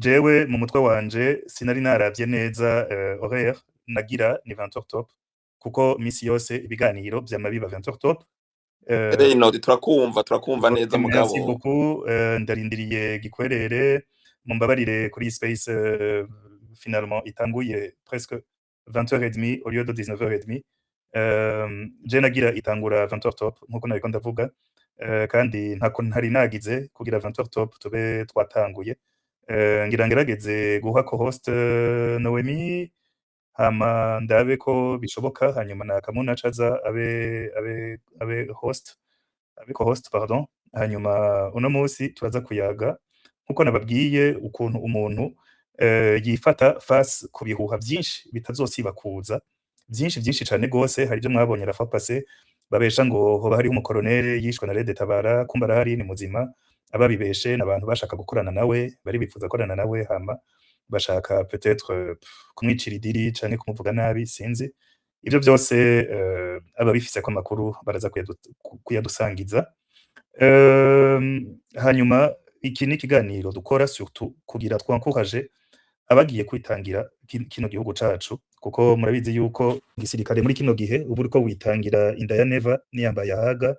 jewe mu mutwe wanje sinari naravye neza horaire nagira ni 20h top kuko misi yose ibiganiro vyama biba 20h top. Reynolds turakumva neza mugabo. Merci beaucoup. Ndarindiriye gikwerere mumbabarire kuri space finalement itanguye presque 20h30 au lieu de 19h30. Je nagira itangura 20h top nkuko nariko ndavuga, kandi ntako ntari nagize kugira 20h top tube twatanguye. Ngira ngerageze guha ko host Noemi hama ndabe ko bishoboka, hanyuma na Kamuna caza abe host abiko host pardon. Hanyuma uno munsi turaza kuyaga nkuko nababwiye ukuntu umuntu yifata face ku bihuha byinshi bitazosiba kuza, byinshi cane gose. Hari byo mwabonye rafa passé babesha ngo hoba hari umukolonele yishwe na Red Tabara, kumba arahari ni muzima. Ababibeshe n'abantu bashaka gukorana nawe, bari bifuza gukorana nawe, hama bashaka peut-être kumwicira idiri canke kumuvuga nabi, sinzi. Ivyo byose ababifise ko makuru baraza kuyadusangiza. Hanyuma iki ni kiganiro dukora surtout kugira twankoraje abagiye kwitangira kino gihugu cacu, kuko murabizi yuko gisirikare muri kino gihe ubu uriko witangira inda ya Neva niyambaye ahaga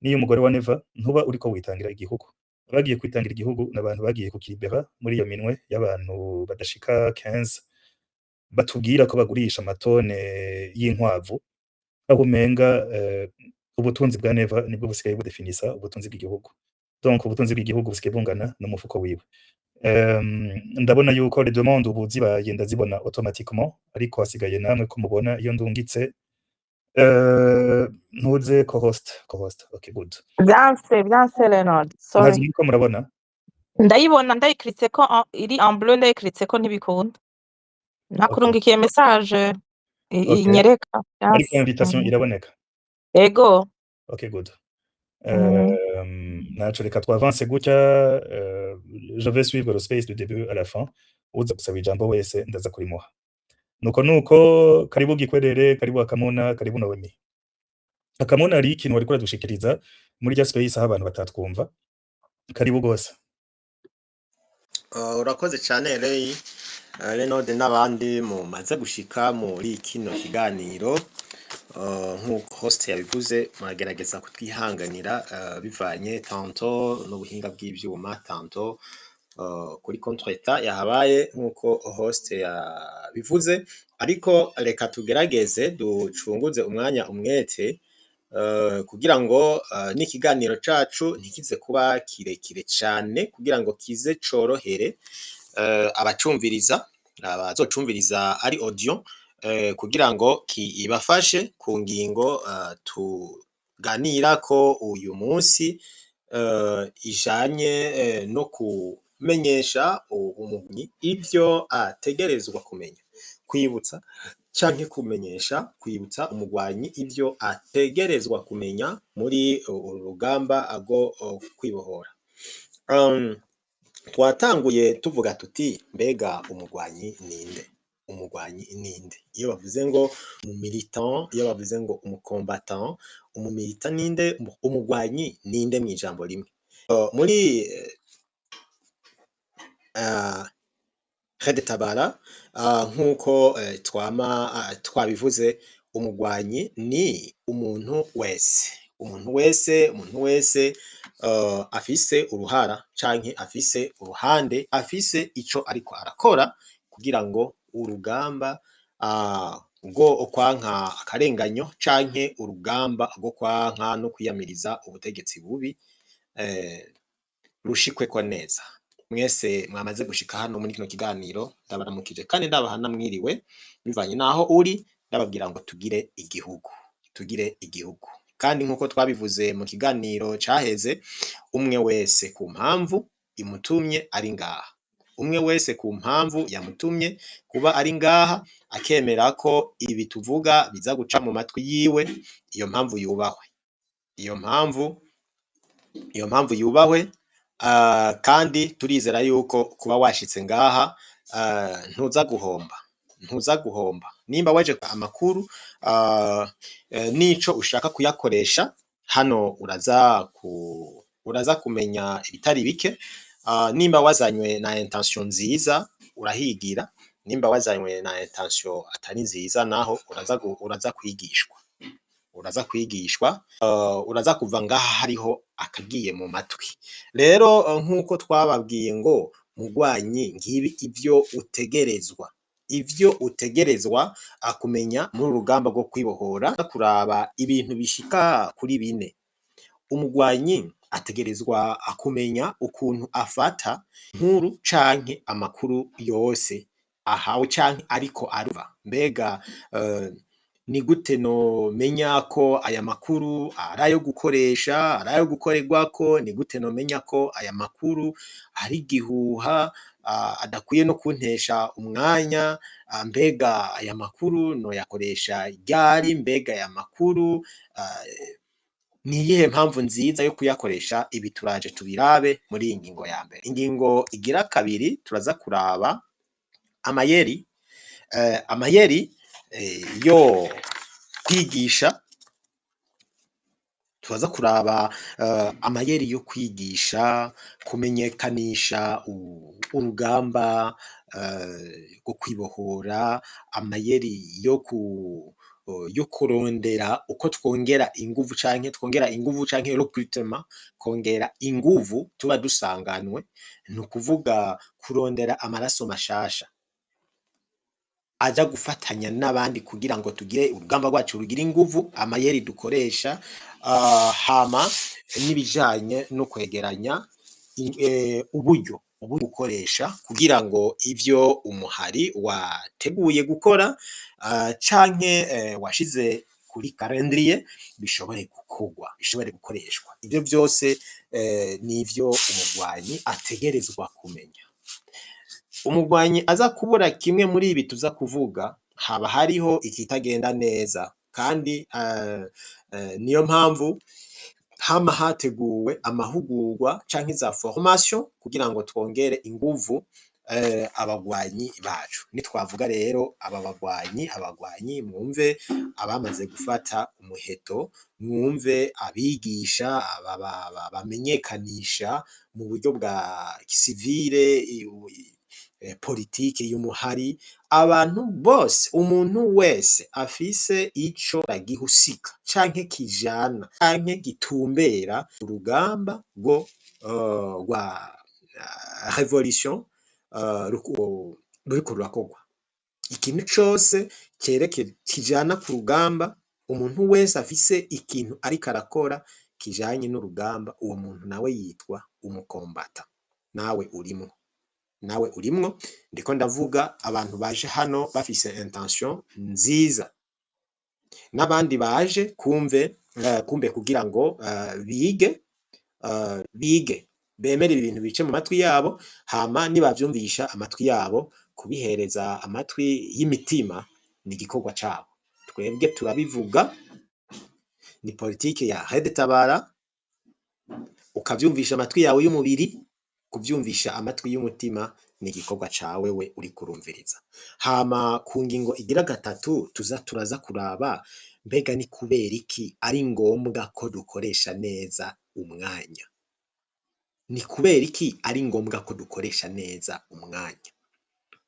niyo umugore wa Neva, ntuba uriko witangira igihugu. Abagiye kwitangira igihugu n'abantu bagiye kukibera muri iyo minwe y'abantu badashika 15 batubwira ko bagurisha amatone y'inkwavu, aho umenga ubutunzi bwa Neva nibwo busigaye budefinisa ubutunzi bw'igihugu. Donc ubutunzi bw'igihugu busigaye bungana n'umufuko wiwe. Ndabona yuko les demandes ubu zibaye ndazibona automatiquement, ariko hasigaye namwe ko mubona iyo ndungitse. Ntuze co-host. Okay, good. Byanse Leonard, sorry. Nazi ko murabona. Ndayibona ndayikritse ko iri en bleu, ndayikritse ko ntibikunda. Nakurungikiye message inyereka. Ariko invitation iraboneka. Ego. Okay, good. Nacho reka twavance gutya. Je vais suivre le space du début à la fin. Uza gusaba ijambo wese ndaza kurimuha. Nuko karibu gikwerere, karibu Akamuna, karibu Noemi. Akamuna ari ikintu wari kuradushikiriza muri rya space aho abantu batatwumva. Karibu gose. Urakoze cyane Reynolds n'abandi mumaze gushika muri kino kiganiro. Nk'uko host yabivuze muragerageza kutwihanganira bivanye tanto n'ubuhinga bw'ivyuma, tanto kuri contre-temps yahabaye nk'uko host yabivuze, ariko reka tugerageze ducunguze umwanya umwete kugira ngo n'ikiganiro cacu ntikize kuba kirekire cyane, kugira ngo kize corohere abacumviriza, abazocumviriza ari audio, kugira ngo ibafashe ku ngingo tuganira ko uyu munsi ijanye no kumenyesha umugwi ivyo ategerezwa kumenya, kwibutsa canke kwibutsa umugwanyi ivyo ategerezwa kumenya muri urugamba rwo kwibohora. Twatanguye tuvuga tuti mbega umugwanyi ninde? Iyo bavuze ngo umumilitant, iyo bavuze ngo umucombattant, umumilitant ninde, umugwanyi ninde mwijambo rimwe. Muri Red Tabara nkuko twabivuze, umugwanyi ni umuntu wese afise uruhara canke afise uruhande, afise ico ariko arakora kugira ngo urugamba rwo kwanka akarenganyo canke urugamba rwo kwanka no kwiyamiriza ubutegetsi bubi rushikweko neza. Mwese mwamaze gushika hano muri kino kiganiro ndabaramukije kandi ndabahana mwiriwe bivanye naho uri, ndababwira ngo tugire igihugu kandi nkuko twabivuze mu kiganiro caheze, umwe wese ku mpamvu imutumye ari ngaha, umwe wese ku mpamvu yamutumye kuba ari ngaha, akemera ko ibi tuvuga biza guca mu matwi yiwe, iyo mpamvu yubahwe. Kandi turizera yuko kuba washitse ngaha ntuza guhomba. Nimba waje amakuru nico ushaka kuyakoresha hano, uraza kumenya ibitari bike. nimba wazanywe na intention nziza urahigira, nimba wazanywe na intention atari nziza naho uraza kwigishwa, uraza kuva ngaha hariho akagiye mu matwi. Rero nk'uko twababwiye ngo mugwanyi ngibi ivyo utegerezwa akumenya muri urugamba rwo kwibohora, kuraba ibintu bishika kuri bine. Umugwanyi ategerezwa akumenya ukuntu afata nkuru canke amakuru yose ahawe canke ariko aruva. Mbega ni gute no menya ko aya makuru arayo gukoresha, arayo gukorerwako? Ni gute no menya ko aya makuru ari gihuha adakwiye no kuntesha umwanya? Mbega aya makuru no yakoresha ryari? Mbega aya makuru ni iyihe mpamvu nziza yo kuyakoresha? Ibi turaje tubirabe muri iyi ngingo ya mbere. Ingingo igira kabiri turaza kuraba amayeri yo kwigisha. Turaza kuraba amayeri yo kwigisha, kumenyekanisha urugamba rwo kwibohora, amayeri yo kurondera uko twongera inguvu canke recruitment, kongera inguvu tuba dusanganwe, ni ukuvuga kurondera amaraso mashasha aja gufatanya n'abandi kugira ngo tugire urugamba rwacu rugira inguvu. Amayeri dukoresha hama n'ibijanye no kwegeranya uburyo ukoresha kugira ngo ivyo umuhari wateguye gukora canke washize kuri calendrier bishobore gukorwa, bishobore gukoreshwa. Ivyo byose nivyo umugwanyi ategerezwa kumenya. Umugwanyi aza kubura kimwe muri ibi tuza kuvuga, haba hariho ikitagenda neza, kandi niyo mpamvu hama hateguwe amahugurwa canke za formation kugira ngo twongere inguvu abagwanyi bacu. Nitwavuga rero aba bagwanyi mwumve abamaze gufata umuheto, mwumve abigisha, bamenyekanisha mu buryo bwa gisivile, politike y'umuhari, abantu bose, umuntu wese afise ico agihusika canke kijana canke gitumbera urugamba rwa revolution ruriko rurakorwa. Ikintu cose kijana ku rugamba, umuntu wese afise ikintu ariko arakora kijanye n'urugamba, uwo muntu nawe yitwa umukombata. Nawe urimwo, ndiko ndavuga abantu baje hano bafise intention nziza, n'abandi baje kumbe kugira ngo bige bemere ibintu bice mu matwi yabo, hama nibavyumvisha amatwi yabo, kubihereza amatwi y'imitima ni igikorwa cabo. Twebwe turabivuga, ni politike ya Red Tabara, ukavyumvisha amatwi yawe y'umubiri, kuvyumvisha amatwi y'umutima ni igikorwa cawe we uri kurumviriza. Hama ku ngingo igira gatatu turaza kuraba, mbega ni kubera iki ari ngombwa ko dukoresha neza umwanya? Ni kubera iki ari ngombwa ko dukoresha neza umwanya?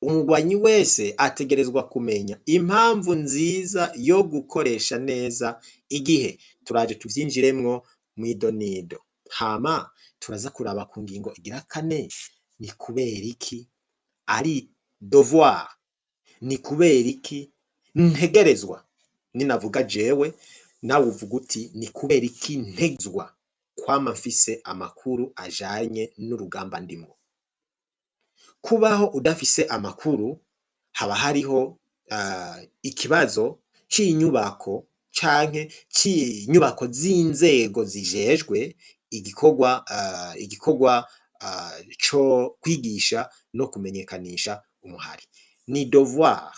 Umugwanyi wese ategerezwa kumenya impamvu nziza yo gukoresha neza igihe. Turaje tuvyinjiremwo mw'idonido. Hama turaza kuraba ku ngingo igira kane, ni kubera iki ari devoir, ni kubera iki ntegerezwa. Ninavuga jewe nawe uvuga uti ni kubera iki ntegerezwa kwama mfise amakuru ajanye n'urugamba ndimwo. Kubaho udafise amakuru, haba hariho ikibazo c'inyubako canke c'inyubako z'inzego zijejwe igikorwa co kwigisha no kumenyekanisha umuhari. Ni devoir,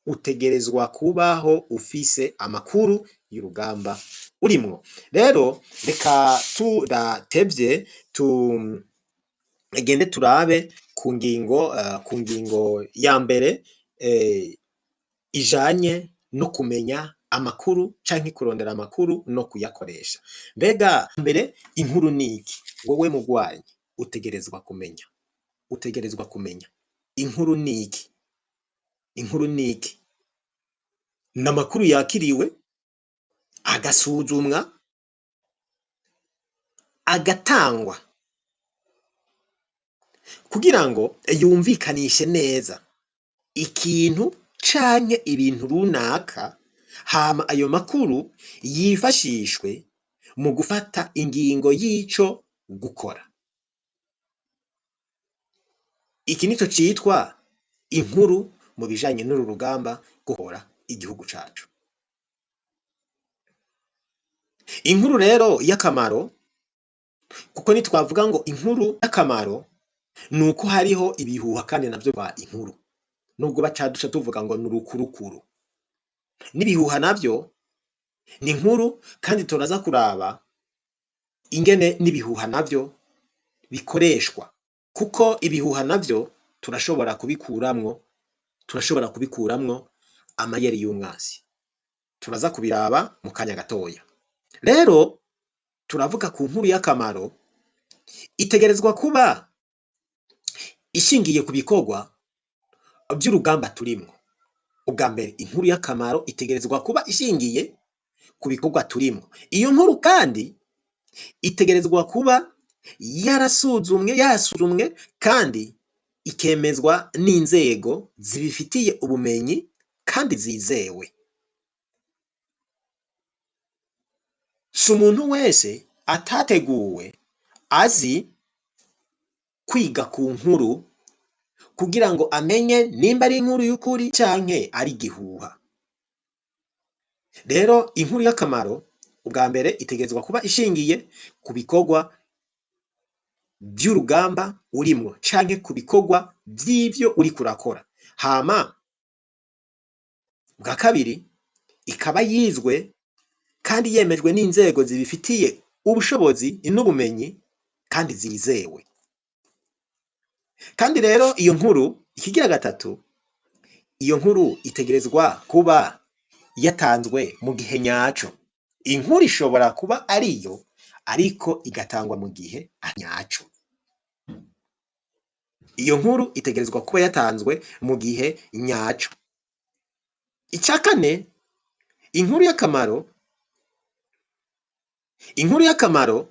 utegerezwa kubaho ufise amakuru y'urugamba urimwo. Rero reka tudatevye tugende turabe ku ngingo ya mbere ijanye no kumenya amakuru canke kurondera amakuru no kuyakoresha. Mbega mbere inkuru niki? Wowe mugwanyi, utegerezwa kumenya inkuru niki n'amakuru yakiriwe agasuzumwa agatangwa kugira ngo yumvikanishe neza ikintu canke ibintu runaka, hama ayo makuru yifashishwe mu gufata ingingo y'ico gukora. Iki nico citwa inkuru mu bijanye n'uru rugamba guhora igihugu cacu. Inkuru rero y'akamaro, kuko nitwavuga ngo inkuru y'akamaro nuko hariho ibihuha kandi navyo ba inkuru, nubwo bacaduca tuvuga ngo nurukurukuru. N'ibihuha navyo ni inkuru, kandi turaza kuraba ingene n'ibihuha navyo bikoreshwa, kuko ibihuha navyo turashobora kubikuramwo amayeri y'umwasi. Turaza kubiraba mu kanya gatoya. Rero turavuga ku nkuru y'akamaro, itegerezwa kuba ishingiye ku bikorwa by'urugamba turimwo. Ubwa mbere, inkuru y'akamaro itegerezwa kuba ishingiye ku bikorwa turimwo. Iyo nkuru kandi itegerezwa kuba yarasuzumwe kandi ikemezwa n'inzego zibifitiye ubumenyi kandi zizewe. Si umuntu wese atateguwe azi kwiga ku nkuru kugira ngo amenye nimba ari inkuru y'ukuri canke ari igihuha. Rero inkuru y'akamaro ubwa mbere itegerezwa kuba ishingiye ku bikorwa by'urugamba urimwo canke ku bikorwa by'ivyo uriko urakora. Hama bwa kabiri, ikaba yizwe kandi yemejwe n'inzego zibifitiye ubushobozi n'ubumenyi kandi zizewe. Kandi rero iyo nkuru, ikigira gatatu, iyo nkuru itegerezwa kuba yatanzwe mu gihe nyaco. Inkuru ishobora kuba ariyo ariko igatangwa mu gihe nyaco. Iyo nkuru itegerezwa kuba yatanzwe mu gihe nyaco. Icya kane, inkuru y'akamaro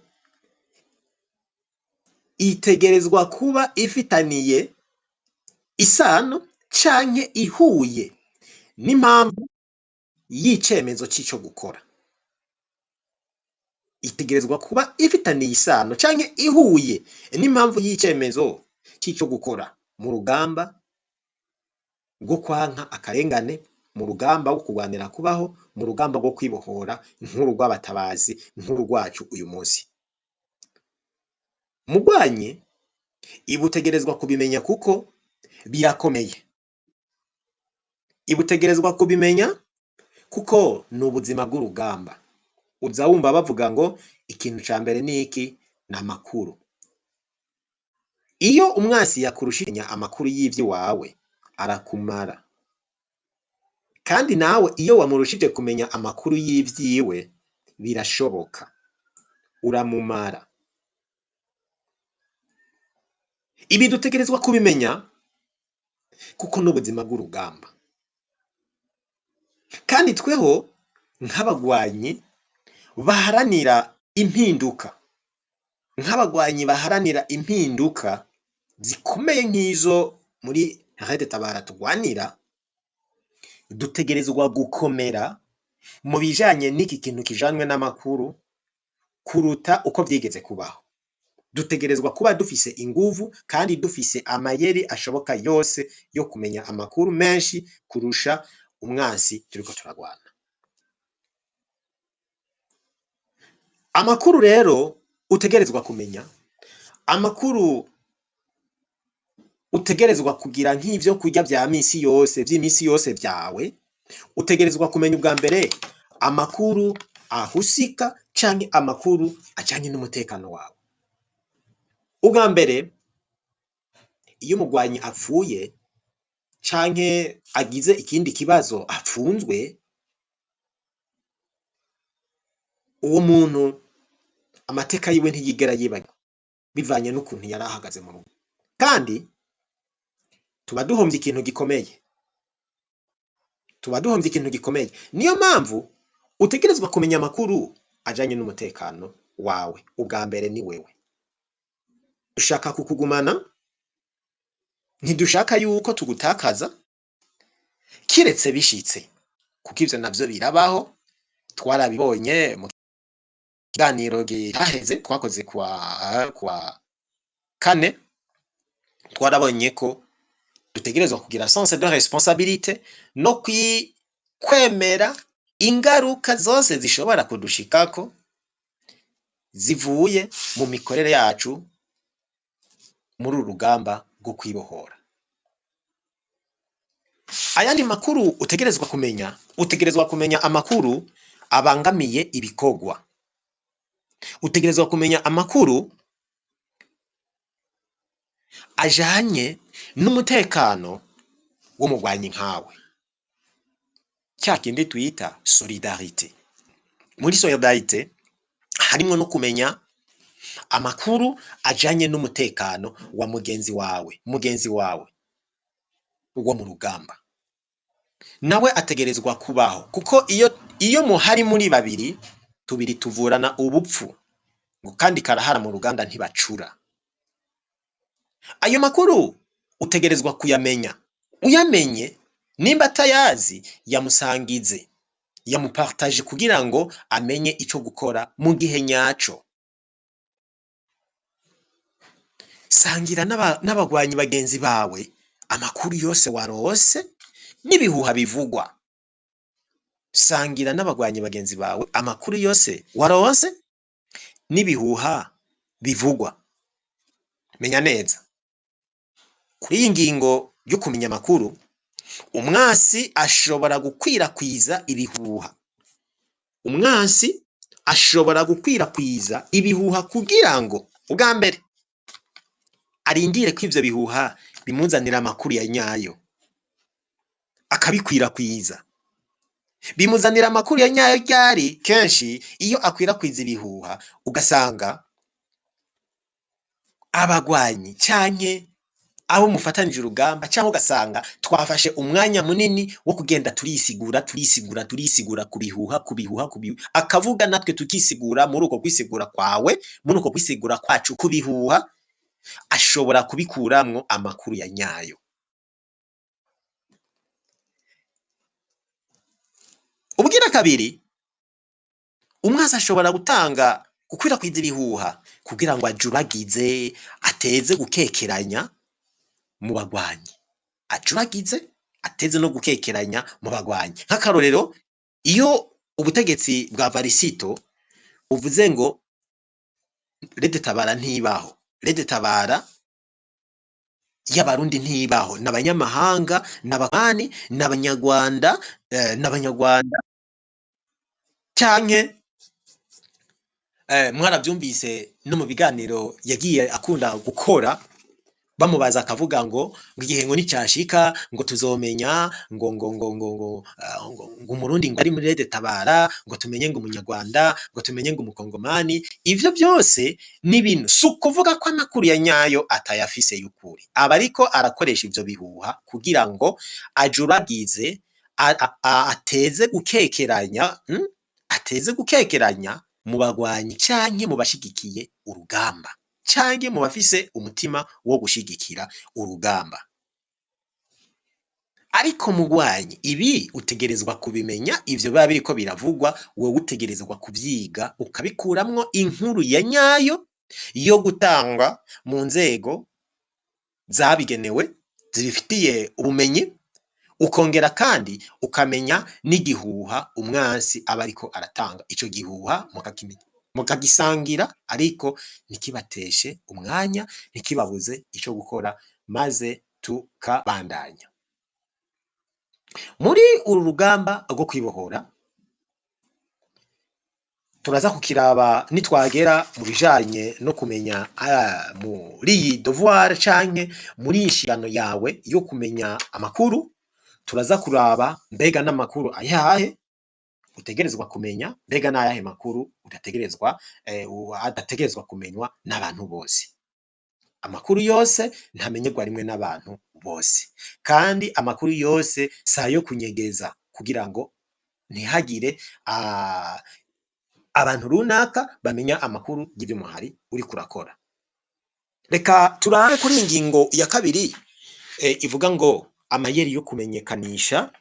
itegerezwa kuba ifitaniye isano canke ihuye n'impamvu y'icemezo c'ico gukora. Itegerezwa kuba ifitaniye isano canke ihuye n'impamvu y'icemezo c'ico gukora mu rugamba rwo kwanka akarengane, mu rugamba rwo kurwanira kubaho, mu rugamba rwo kwibohora nk'urugw'abatabazi nk'urugwacu uyu munsi. Mugwanyi ibutegerezwa kubimenya kuko birakomeye. Ibutegerezwa kubimenya kuko ni ubuzima bw'urugamba. Uza wumva bavuga ngo ikintu ca mbere ni iki? Ni amakuru. Iyo umwasi yakurushanya amakuru y'ivy'iwawe arakumara. Kandi nawe iyo wamurushije kumenya amakuru y'ivyiwe birashoboka, uramumara. Ibi dutegerezwa kubimenya kuko n'ubuzima bw'urugamba. Kandi tweho nk'abagwanyi baharanira impinduka zikomeye nk'izo muri Red Tabara tugwanira, dutegerezwa gukomera mu bijanye n'iki kintu kijanwe n'amakuru kuruta uko vyigeze kubaho. Dutegerezwa kuba dufise inguvu kandi dufise amayeri ashoboka yose yo kumenya amakuru menshi kurusha umwasi turiko turagwana. Amakuru rero utegerezwa kumenya, amakuru utegerezwa kugira nk'ivyo kurya vy'imisi yose vyawe, utegerezwa kumenya ubwa mbere amakuru ahusika canke amakuru ajanye n'umutekano wawe. Ubwa mbere, iyo umugwanyi apfuye canke agize ikindi kibazo apfunzwe, uwo muntu amateka yiwe ntiyigera yibagirwa. bivanye n'ukuntu yari ahagaze mu rugo, kandi tuba duhombye ikintu gikomeye, niyo mpamvu utegerezwa kumenya amakuru ajanye n'umutekano wawe. Ubwa mbere ni wewe, dushaka kukugumana, ntidushaka yuko tugutakaza kiretse bishitse, kuko ivyo navyo birabaho. Twarabibonye mu kiganiro gihaheze twakoze kwa kane, twarabonye ko dutegerezwa kugira sens de responsabilité no kwemera ingaruka zose zishobora kudushikako zivuye mu mikorere yacu muri urugamba rwo kwibohora. Ayandi makuru utegerezwa kumenya amakuru abangamiye ibikogwa, utegerezwa kumenya amakuru ajanye n'umutekano w'umugwanyi nkawe, cya kindi twita solidarite. Muri solidarite harimo no kumenya amakuru ajanye n'umutekano wa mugenzi wawe wo mu rugamba, nawe ategerezwa kubaho, kuko iyo muhari muri babiri, tubiri tuvurana ubupfu, kandi karahara mu ruganda ntibacura. Ayo makuru utegerezwa kuyamenya, uyamenye, nimba atayazi yamusangize, yamupartage kugira ngo amenye ico gukora mu gihe nyaco. Sangira n'abagwanyi bagenzi bawe amakuru yose warose n'ibihuha bivugwa. Sangira n'abagwanyi bagenzi bawe amakuru yose warose n'ibihuha bivugwa. Menya neza kuri iyi ngingo yo kumenya amakuru, umwasi ashobora gukwirakwiza ibihuha. Umwasi ashobora gukwirakwiza ibihuha kugira ngo ubwa mbere arindire ko ivyo bihuha bimuzanira amakuru ya nyayo, akabikwirakwiza. Bimuzanira amakuru ya nyayo ryari? Kenshi iyo akwirakwiza ibihuha, ugasanga abagwanyi canke abo mufatanije urugamba, cyangwa ugasanga twafashe umwanya munini wo kugenda turisigura ku bihuha, akavuga natwe tukisigura muri uko kwisigura kwawe, muri uko kwisigura kwacu ku bihuha, ashobora kubikuramwo amakuru ya nyayo. Ubwira kabiri, umwasi ashobora gukwirakwiza ibihuha kugira ngo ajuragize, ateze gukekeranya mu bagwanyi, ateze no gukekeranya mu bagwanyi. Nk'akarorero, iyo ubutegetsi bwa Varisito uvuze ngo Rede Tabara ntibaho, Rede Tabara y'abarundi ntibaho, n'abanyamahanga, n'abakani, n'abanyarwanda, canke mwaravyumvise no mu biganiro yagiye akunda gukora, bamubaza akavuga ngo igihe ngo nicashika ngo tuzomenya ngo umurundi ngo ari muri Rede Tabara, ngo tumenye ngo umunyarwanda, ngo tumenye ngo umukongomani. Ivyo byose ni ibintu si ukuvuga ko amakuru ya nyayo atayafise y'ukuri, aba ariko arakoresha ivyo bihuha kugira ngo ajuragize, ateze gukekeranya mu bagwanyi canke mu bashigikiye urugamba, canke mu bafise umutima wo gushigikira urugamba. Ariko mugwanyi, ibi utegerezwa kubimenya, ivyo biba biriko biravugwa, wowe utegerezwa kuvyiga ukabikuramwo inkuru ya nyayo yo gutanga mu nzego zabigenewe zibifitiye ubumenyi, ukongera kandi ukamenya n'igihuha umwansi aba ariko aratanga. Ico gihuha mukagisangira, ariko ntikibateshe umwanya, ntikibabuze ico gukora, maze tukabandanya. Muri uru rugamba rwo kwibohora turaza kukiraba nitwagera mu bijanye no kumenya muri iyi devoir canke muri inshingano yawe yo kumenya amakuru. Turaza kuraba mbega n'amakuru ayahe utegerezwa kumenya, mbega n'ayahe makuru adategerezwa kumenywa n'abantu bose. amakuru yose ntamenyerwa rimwe n'abantu bose, kandi amakuru yose sayo kunyegeza kugira ngo ntihagire abantu runaka bamenya amakuru y'umuhari uri kurakora. Reka turabe kuri ingingo ya kabiri ivuga ngo amayeri yo kumenyekanisha,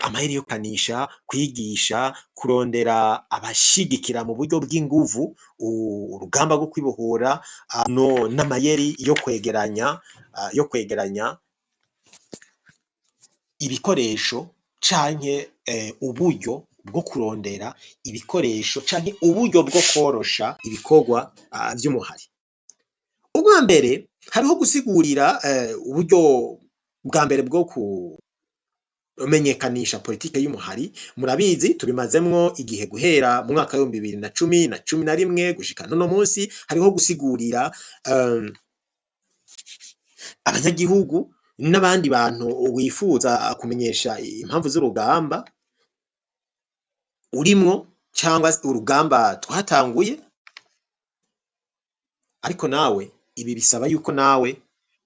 amayeri yo kanisha, kwigisha, kurondera abashigikira mu buryo bw'inguvu urugamba rwo kwibohora, no n'amayeri yo kwegeranya ibikoresho canke uburyo bwo kurondera ibikoresho canke uburyo bwo korosha ibikorwa vy'umuhari. Ubwa mbere hariho gusigurira uburyo bwa mbere bwo kumenyekanisha politike y'umuhari. Murabizi tubimazemwo igihe guhera mu mwaka wa 2011 gushika no munsi. Hariho gusigurira abanyagihugu n'abandi bantu wifuza kumenyesha impamvu z'urugamba urimwo cyangwa urugamba twatanguye, ariko nawe ibi bisaba yuko nawe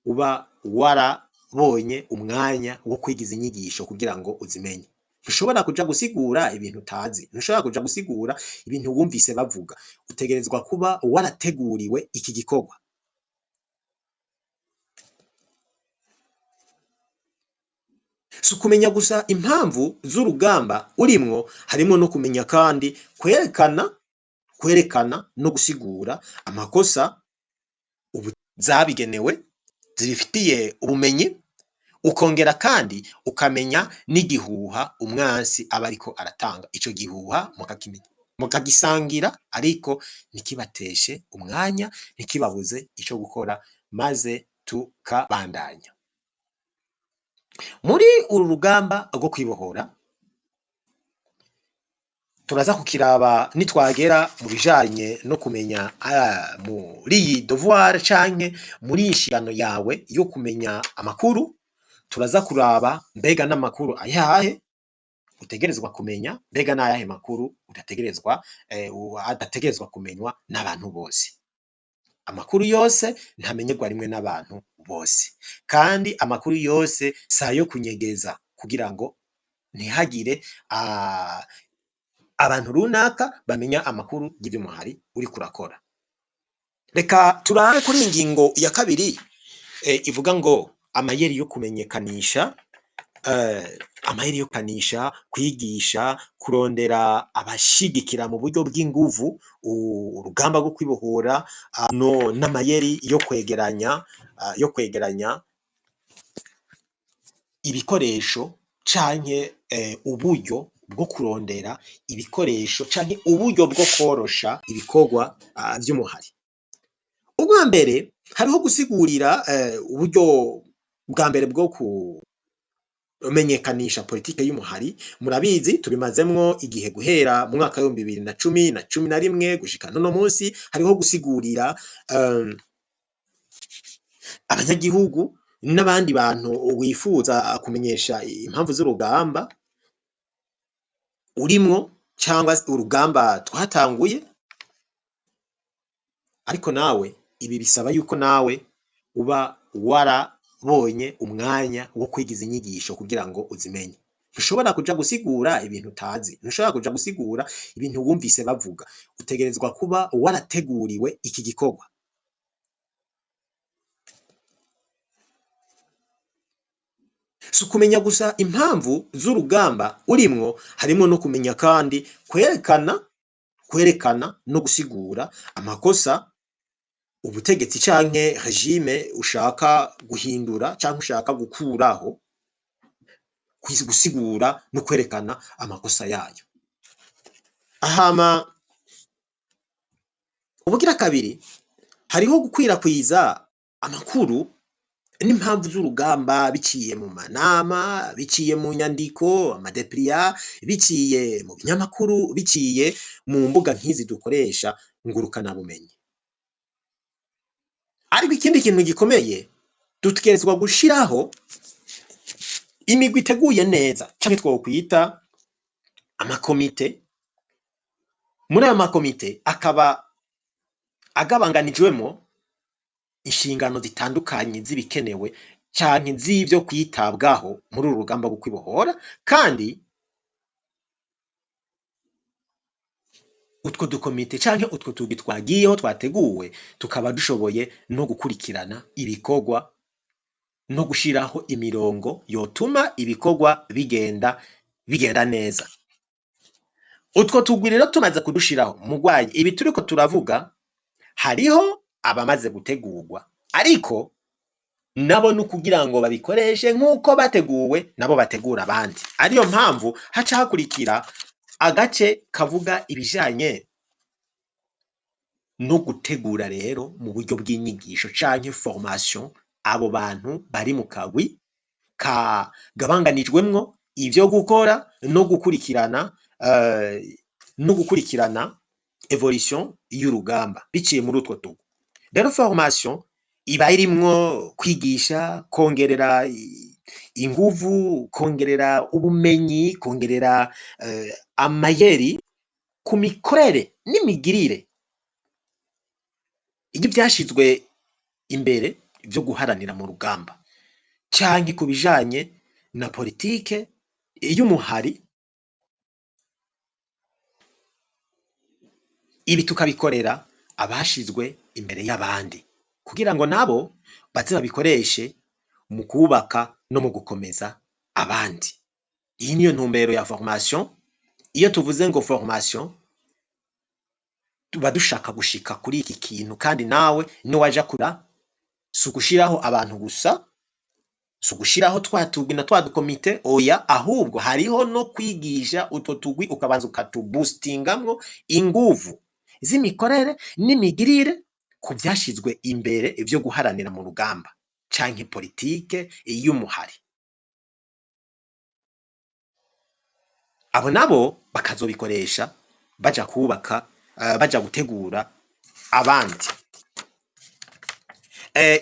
uba warabonye umwanya wo kwigiza inyigisho kugira ngo uzimenye. Ntushobora kuja gusigura ibintu utazi, ntushobora kuja gusigura ibintu wumvise bavuga. Utegerezwa kuba warateguriwe iki gikorwa. Si ukumenya gusa impamvu z'urugamba urimwo, harimo no kumenya kandi kwerekana no gusigura amakosa zabigenewe zibifitiye ubumenyi, ukongera kandi ukamenya n'igihuha umwansi aba ariko aratanga. Ico gihuha mukagisangira, ariko ntikibateshe umwanya, ntikibabuze ico gukora, maze tukabandanya. Muri uru rugamba rwo kwibohora turaza kukiraba nitwagera mu bijanye no kumenya muri iyi devoir canke muri inshingano yawe yo kumenya amakuru. Turaza kuraba mbega n'amakuru ayahe utegerezwa kumenya, mbega n'ayahe makuru adategerezwa kumenywa n'abantu bose. Amakuru yose ntamenyerwa rimwe n'abantu bose, kandi amakuru yose sayo kunyegeza kugira ngo ntihagire abantu runaka bamenya amakuru y'umuhari uri kurakora. Reka turabe kuri ingingo ya kabiri ivuga ngo amayeri yo kumenyekanisha, amayeri yo kanisha, kwigisha, kurondera abashigikira mu buryo bw'inguvu urugamba rwo kwibohora, no n'amayeri yo kwegeranya ibikoresho canke uburyo bwo kurondera ibikoresho canke uburyo bwo korosha ibikorwa vy'umuhari. Ubwa mbere hariho gusigurira uburyo bwa mbere bwo kumenyekanisha politike y'umuhari. Murabizi tubimazemwo igihe guhera mu mwaka wa 2011 gushika no munsi. Hariho gusigurira abanyagihugu n'abandi bantu wifuza kumenyesha impamvu z'urugamba urimwo cyangwa urugamba twatanguye, ariko nawe ibi bisaba yuko nawe uba warabonye umwanya wo kwigiza inyigisho kugira ngo uzimenye. Ntushobora kuja gusigura ibintu utazi, ntushobora kuja gusigura ibintu wumvise bavuga. Utegerezwa kuba warateguriwe iki gikorwa. Si ukumenya gusa impamvu z'urugamba urimwo, harimo no kumenya kandi kwerekana no gusigura amakosa ubutegetsi canke regime ushaka guhindura canke ushaka gukuraho, gusigura no kwerekana amakosa yayo. Ahama ubugira kabiri hariho gukwirakwiza amakuru n'impamvu z'urugamba biciye mu manama, biciye mu nyandiko, amadepliya, biciye mu binyamakuru, biciye mu mbuga nk'izi dukoresha ngurukana bumenyi. Ariko ikindi kintu gikomeye, dutegerezwa gushiraho imigwi iteguye neza, canke twokwita amakomite. Muri ayo makomite akaba agabanganijwemo inshingano zitandukanye z'ibikenewe canke z'ivyo kwitabwaho muri uru rugamba rwo kwibohora, kandi utwo dukomite canke utwo tugwi twagiyeho twateguwe tukaba dushoboye no gukurikirana ibikorwa no gushiraho imirongo yotuma ibikorwa bigenda neza. Utwo tugwi rero tumaze kudushiraho mugwayi, ibi turiko turavuga hariho abamaze gutegurwa, ariko nabo nukugira ngo babikoreshe nk'uko bateguwe nabo bategura abandi. Ariyo mpamvu haca hakurikira agace kavuga ibijanye no gutegura rero mu buryo bw'inyigisho canke formation abo bantu bari mu kagwi kagabanganijwemwo ivyo gukora no gukurikirana evolution y'urugamba biciye muri utwo tugu. Rero formation iba irimwo kwigisha, kongerera inguvu, kongerera ubumenyi, kongerera amayeri ku mikorere n'imigirire ibyo byashizwe imbere byo guharanira mu rugamba, canke ku bijanye na politike y'umuhari. Ibi tukabikorera abashizwe imbere y'abandi kugira ngo nabo baze babikoreshe mu kubaka no mu gukomeza abandi. Iyi niyo ntumbero ya formation. Iyo tuvuze ngo formation tuba dushaka gushika kuri iki kintu, kandi nawe ni waja kura sugushiraho abantu gusa, sugushiraho twatugwi na twadukomite, oya, ahubwo hariho no kwigisha utwo tugwi ukabanza ukatuboostingamwo inguvu z'imikorere n'imigirire ku byashizwe imbere ivyo guharanira mu rugamba canke politike y'umuhari. Abo nabo bakazobikoresha baja kubaka, baja gutegura abandi.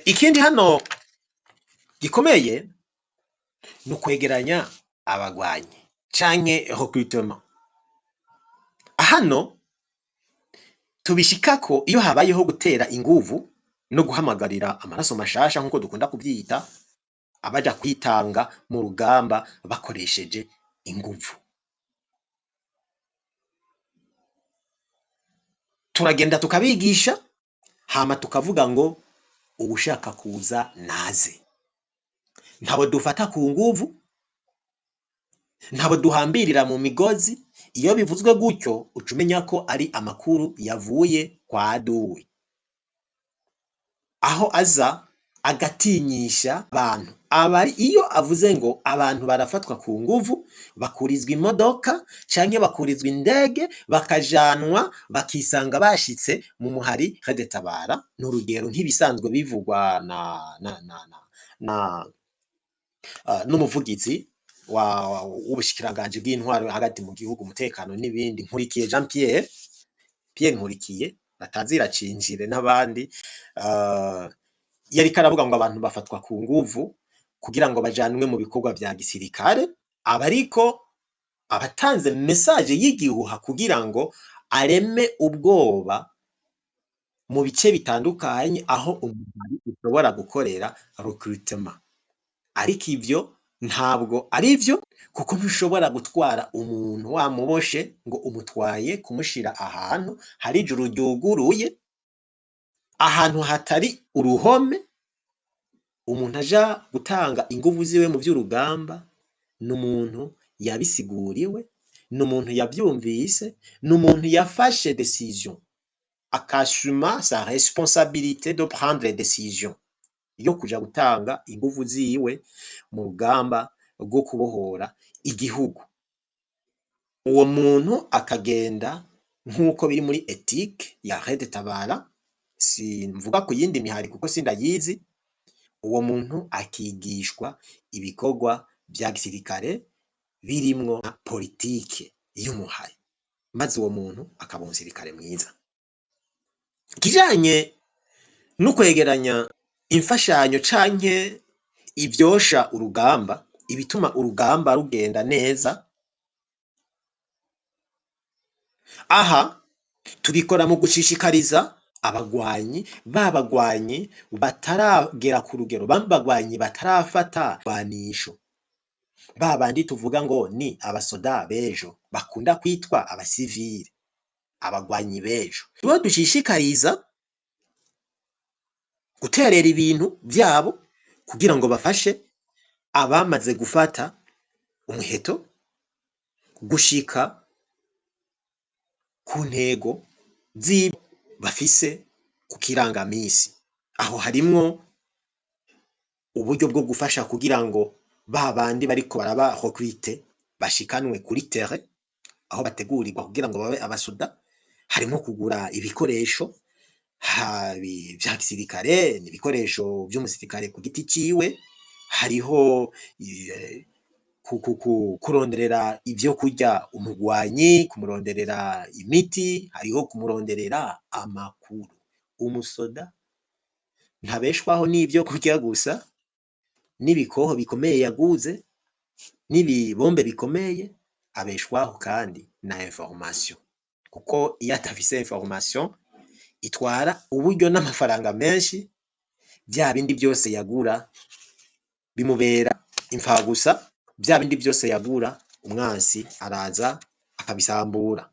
Ikindi hano gikomeye ni ukwegeranya abagwanyi canke recrutement. Hano tubishikako iyo habayeho gutera inguvu no guhamagarira amaraso mashasha nk'uko dukunda kubyita, abaja kwitanga mu rugamba bakoresheje inguvu. Turagenda tukabigisha, hama tukavuga ngo ubushaka kuza naze. Ntabo dufata ku nguvu, ntabo duhambirira mu migozi. Iyo bivuzwe gutyo ucumenya ko ari amakuru yavuye kwa aduwe, aho aza agatinyisha abantu. Abari iyo avuze ngo abantu barafatwa ku nguvu, bakurizwa imodoka canke bakurizwa indege, bakajanwa bakisanga bashitse mu muhari Tabara. N'urugero nk'ibisanzwe bivugwa n'umuvugizi w'ubushikiranganje bw'intwaro hagati mu gihugu, umutekano n'ibindi, Nkurikiye Jean Pierre Nkurikiye batazira cinjire n'abandi. Yari karavuga ngo abantu bafatwa ku nguvu kugira ngo bajanwe mu bikorwa vya gisirikare, abariko abatanze message y'igihuha kugira ngo areme ubwoba mu bice bitandukanye aho umuhari ushobora gukorera recrutement. Ariko ivyo ntabwo ari vyo, kuko ntushobora gutwara umuntu wamuboshe ngo umutwaye kumushira ahantu hari ijuru ryuguruye, ahantu hatari uruhome. Umuntu aja gutanga inguvu ziwe mu by'urugamba n'umuntu yabisiguriwe, n'umuntu yabyumvise, n'umuntu yafashe decision, akashuma sa responsabilité de prendre les décisions yo kuja gutanga inguvu ziwe mu rugamba rwo kubohora igihugu. Uwo muntu akagenda nk'uko biri muri ethique ya Tabara, simvuga ku yindi mihari kuko sindayizi. Uwo muntu akigishwa ibikorwa vya gisirikare birimwo na politike y'umuhari, maze uwo muntu akaba umusirikare mwiza. Kijanye no kwegeranya imfashanyo canke ivyosha urugamba, ibituma urugamba rugenda neza, aha tubikora mu gushishikariza abagwanyi babagwanyi bataragera ku rugero bambagwanyi batarafata banisho babandi tuvuga ngo ni abasoda bejo bakunda kwitwa abasivile abagwanyi bejo nibo dushishikariza guterera ibintu byabo kugira ngo bafashe abamaze gufata umuheto gushika ku ntego bafise ku kirangamisi aho harimwo uburyo bwo gufasha kugira ngo babandi bariko barabahokwite bashikanwe kuri terre aho bategurirwa kugira ngo babe abasoda harimo kugura ibikoresho vya gisirikare n'ibikoresho vy'umusirikare ku giti ciwe hariho kuronderera ivyo kurya umugwanyi kumuronderera imiti hariho kumuronderera amakuru umusoda ntabeshwaho n'ivyo kurya gusa n'ibikoho bikomeye yaguze n'ibibombe bikomeye abeshwaho kandi na information kuko iyo atafise information itwara uburyo n'amafaranga menshi bya bindi byose yagura bimubera imfa gusa bya bindi byose yagura umwansi araza akabisambura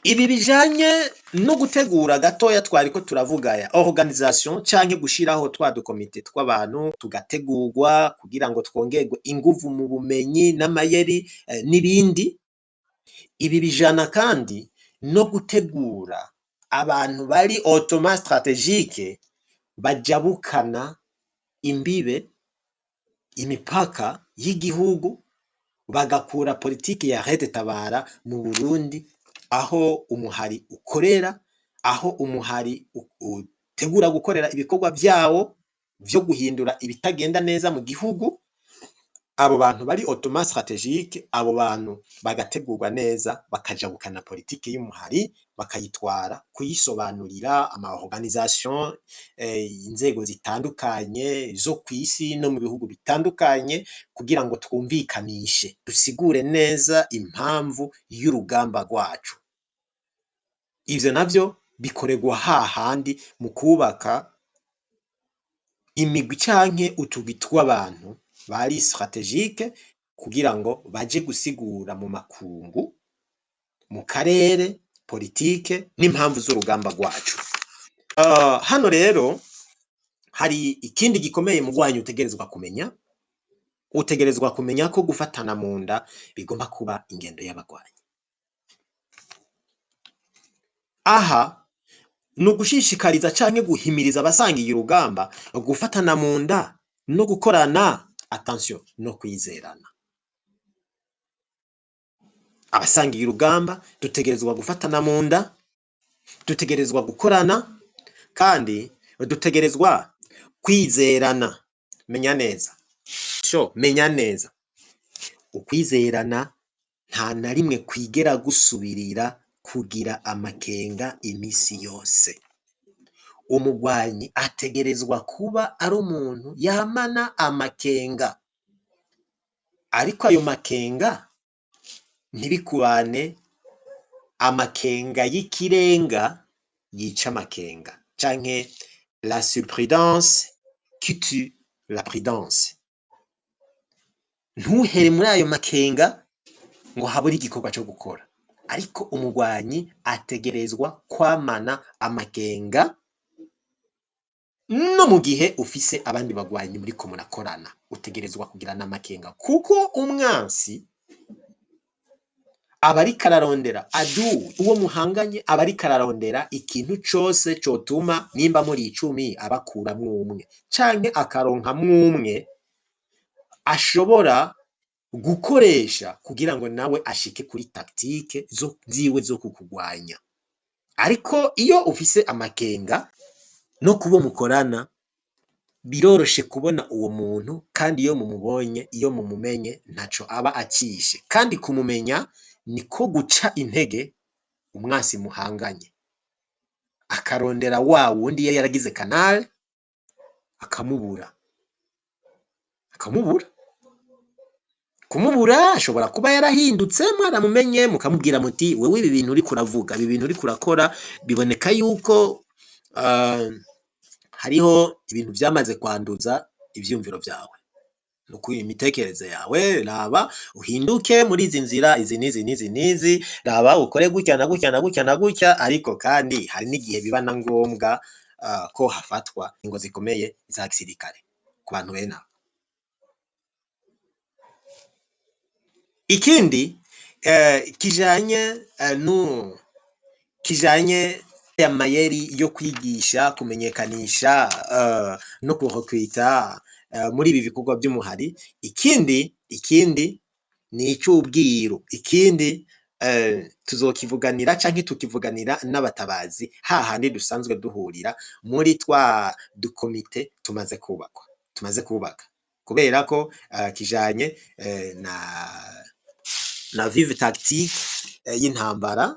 ibi bijanye no gutegura gatoya twariko turavuga ya organisation canke gushiraho twa dukomite tw'abantu tugategurwa kugira ngo twongerwe inguvu mu bumenyi n'amayeri n'ibindi ibi bijana kandi no gutegura abantu bari automa strategique bajabukana imbibe imipaka y'igihugu bagakura politiki ya Rede Tabara mu Burundi aho umuhari ukorera aho umuhari utegura gukorera ibikorwa vyawo vyo guhindura ibitagenda neza mu gihugu abo bantu bari automa strategique abo bantu bagategurwa neza bakajabukana politiki y'umuhari bakayitwara kuyisobanurira ama organisation inzego zitandukanye zo kwisi no mu bihugu bitandukanye kugira ngo twumvikanishe dusigure neza impamvu y'urugamba rwacu ivyo navyo bikoregwa hahandi mu kubaka imigwi canke utugwi tw'abantu bari strategique kugira ngo baje gusigura mu makungu mu karere politike n'impamvu z'urugamba rwacu hano rero hari ikindi gikomeye mu rwanyu utegerezwa kumenya ko gufatana mu nda bigomba kuba ingendo y'abagwanyi aha no gushishikariza canke guhimiriza abasangiye urugamba gufatana mu nda no gukorana attention no kwizerana abasangiye urugamba dutegerezwa gufatana mu nda dutegerezwa gukorana kandi dutegerezwa kwizerana menya neza ukwizerana nta na rimwe kwigera gusubirira kugira amakenga imisi yose umugwanyi ategerezwa kuba ari umuntu yamana amakenga ariko ayo makenga ntibikubane amakenga y'ikirenga yica amakenga canke la surprudence qui tue la prudence ntuhere muri ayo makenga ngo habure igikorwa cyo gukora ariko umugwanyi ategerezwa kwamana amakenga no mu gihe ufise abandi bagwanyi muri ko murakorana utegerezwa kugirana amakenga kuko umwansi abariko ararondera uwo muhanganye abariko ararondera ikintu cose cotuma nimba muri 10 abakuramwo umwe canke akaronkamwo umwe ashobora gukoresha kugira ngo nawe ashike kuri tactique ziwe zo kukugwanya ariko iyo ufise amakenga no kubo mukorana biroroshe kubona uwo muntu kandi iyo mumumenye ntaco aba acishe kandi kumumenya niko guca intege umwasi muhanganye akarondera wa wundi yari yaragize canal akamubura kumubura ashobora kuba yarahindutse mwaramumenye mukamubwira muti wewe ibi bintu uri kuravuga ibi bintu uri kurakora biboneka yuko hariho ibintu byamaze kwanduza ivyumviro vyawe nuko imitekerereze yawe raba uhinduke muri izi nzira izi nizi raba ukore gutya na gutya ariko kandi hari n'igihe biba na ngombwa ko hafatwa ingo zikomeye za gisirikare ku bantu bena. Ikindi kijanye ya mayeri yo kwigisha kumenyekanisha no kuhokwita muri ibi bikorwa by'umuhari. Ikindi ni icy'ubwiru. Ikindi tuzokivuganira canke tukivuganira n'abatabazi hahandi dusanzwe duhurira muri twa dukomite tumaze kubaka kubera ko kijanye na vive tactique y'intambara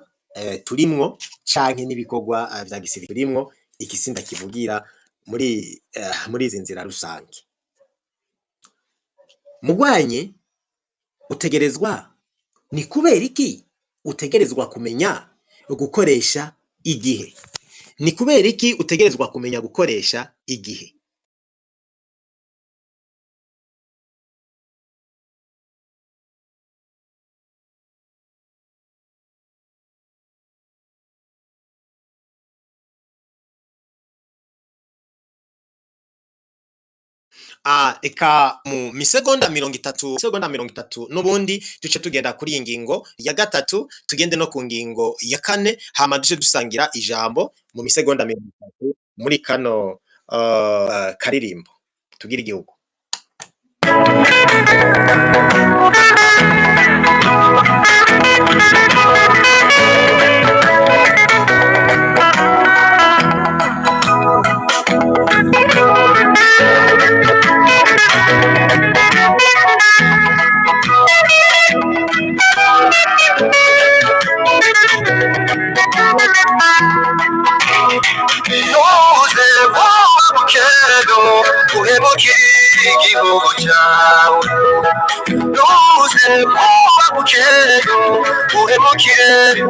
turimwo canke n'ibikorwa vya gisirikare turimwo ikisinda kivugira muri izi nzira rusange. Mugwanye utegerezwa ni kubera iki utegerezwa kumenya gukoresha igihe? Ni kubera iki utegerezwa kumenya gukoresha igihe? Eka mu misegonda 30 n'ubundi duce tugenda kuri iyi ngingo ya gatatu tugende no ku ngingo ya kane hama duce dusangira ijambo mu misegonda 30 muri kano karirimbo tugira igihugu.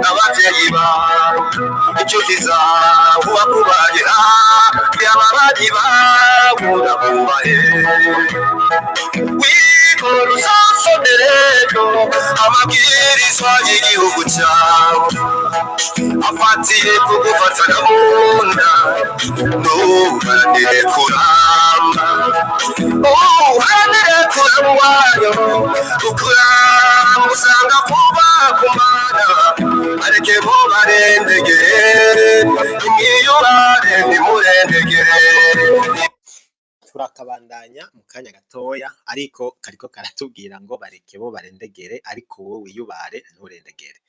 Abavyeyi bawe inshuti zawe wakubagira ababanyi bawe urabubahe wikora uzasonerero amabwirizwa y'igihugu cyawe afatiye kugufata gahunda n'uharanire kuramba uharanire kuramuwayo ukuramba usanga kuba kumana areke bo barendegere imiyubare nimurendegere. Turakabandanya mu kanya gatoya ariko kariko karatubwira ngo bareke bo barendegere ariko wowe wiyubare nturendegere